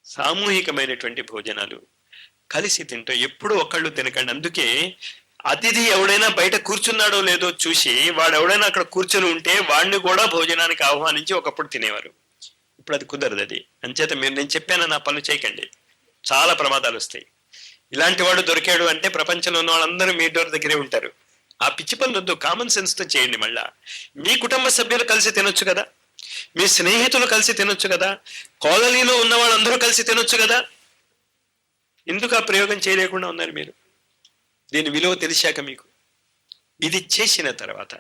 సామూహికమైనటువంటి భోజనాలు కలిసి తింటూ ఎప్పుడు ఒకళ్ళు తినకండి. అందుకే అతిథి ఎవడైనా బయట కూర్చున్నాడో లేదో చూసి వాడు ఎవడైనా అక్కడ కూర్చుని ఉంటే వాడిని కూడా భోజనానికి ఆహ్వానించి ఒకప్పుడు తినేవారు. ఇప్పుడు అది కుదరదు. అది అంచేత మీరు నేను చెప్పాను నా పనులు చేయకండి, చాలా ప్రమాదాలు వస్తాయి. ఇలాంటి వాడు దొరికాడు అంటే ప్రపంచంలో ఉన్న వాళ్ళందరూ మీ డోర్ దగ్గరే ఉంటారు. ఆ పిచ్చి పనులు వద్దు, కామన్ సెన్స్ తో చేయండి. మళ్ళా మీ కుటుంబ సభ్యులు కలిసి తినొచ్చు కదా. మీ స్నేహితులు కలిసి తినొచ్చు కదా, కాలనీలో ఉన్న వాళ్ళందరూ కలిసి తినొచ్చు కదా, ఎందుకు ఆ ప్రయోగం చేయలేకుండా ఉన్నారు మీరు? దీని విలువ తెలిసాక మీకు. ఇది చేసిన తర్వాత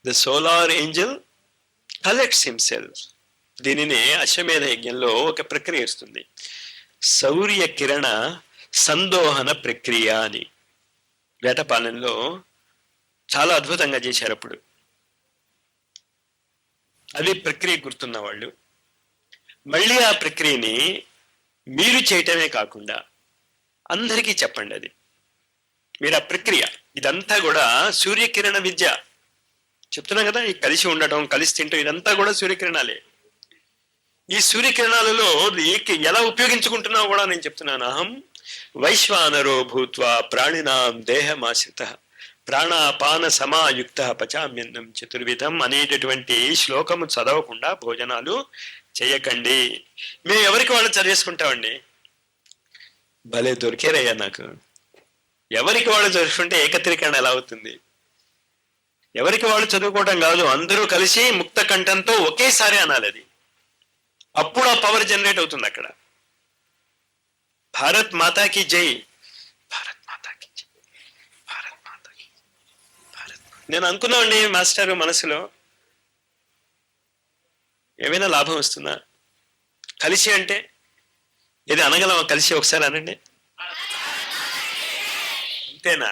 the solar angel collects himself. దీనిని అశ్వమేధ యజ్ఞంలో ఒక ప్రక్రియ ఇస్తుంది, సౌర్య కిరణ సందోహన ప్రక్రియ అని. వేటపాలెంలో చాలా అద్భుతంగా చేశారు అప్పుడు. అది ప్రక్రియ గుర్తున్న వాళ్ళు మళ్ళీ ఆ ప్రక్రియని మీరు చేయటమే కాకుండా అందరికీ చెప్పండి. అది మీరు ఆ ప్రక్రియ, ఇదంతా కూడా సూర్యకిరణ విద్య చెప్తున్నా కదా. ఈ కలిసి ఉండటం, కలిసి తింటాం, ఇదంతా కూడా సూర్యకిరణాలే. ఈ సూర్యకిరణాలలో ఎలా ఉపయోగించుకుంటున్నావు కూడా నేను చెప్తున్నాను. అహం వైశ్వానరో భూత్వా ప్రాణినాం దేహమాశ్రిత ప్రాణాపాన సమాయుక్త పచామ్యన్నం చతుర్విధం అనేటటువంటి శ్లోకము చదవకుండా భోజనాలు చేయకండి. మేము ఎవరికి వాళ్ళు చదివేసుకుంటామండి. భలే దొరికేరయ్యా నాకు. ఎవరికి వాళ్ళు చదువుకుంటే ఏకత్రీకరణ ఎలా అవుతుంది? ఎవరికి వాళ్ళు చదువుకోవటం కాదు, అందరూ కలిసి ముక్త కంఠంతో ఒకేసారి అనాలి. అది అప్పుడు ఆ పవర్ జనరేట్ అవుతుంది అక్కడ. భారత్ మాతాకి జై, భారత్ మాతాకి జై, భారత్ మాతాకి భారత్. నేను అనుకున్నామండి మాస్టర్ మనసులో, ఏమైనా లాభం వస్తుందా కలిసి అంటే? ఇది అనగలమా కలిసి? ఒకసారి అనండి. అంతేనా?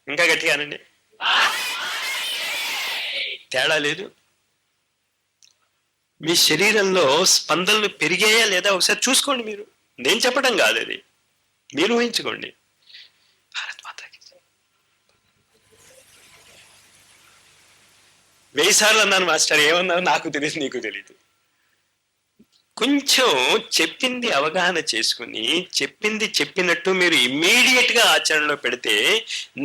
ఇంకా గట్టిగా అనండి. తేడా లేదు. మీ శరీరంలో స్పందనలు పెరిగాయా లేదా ఒకసారి చూసుకోండి. మీరు, నేను చెప్పడం కాదు, అది మీరు ఊహించుకోండి. భారత్ మాతాకి 1000 సార్లు అన్నాను మాస్టర్. ఏమన్నాను నాకు తెలియదు, నీకు తెలియదు. కొంచెం చెప్పింది అవగాహన చేసుకుని చెప్పింది చెప్పినట్టు మీరు ఇమ్మీడియట్ గా ఆచరణలో పెడితే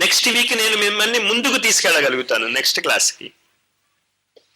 నెక్స్ట్ వీక్ నేను మిమ్మల్ని ముందుకు తీసుకెళ్ళగలుగుతాను నెక్స్ట్ క్లాస్కి.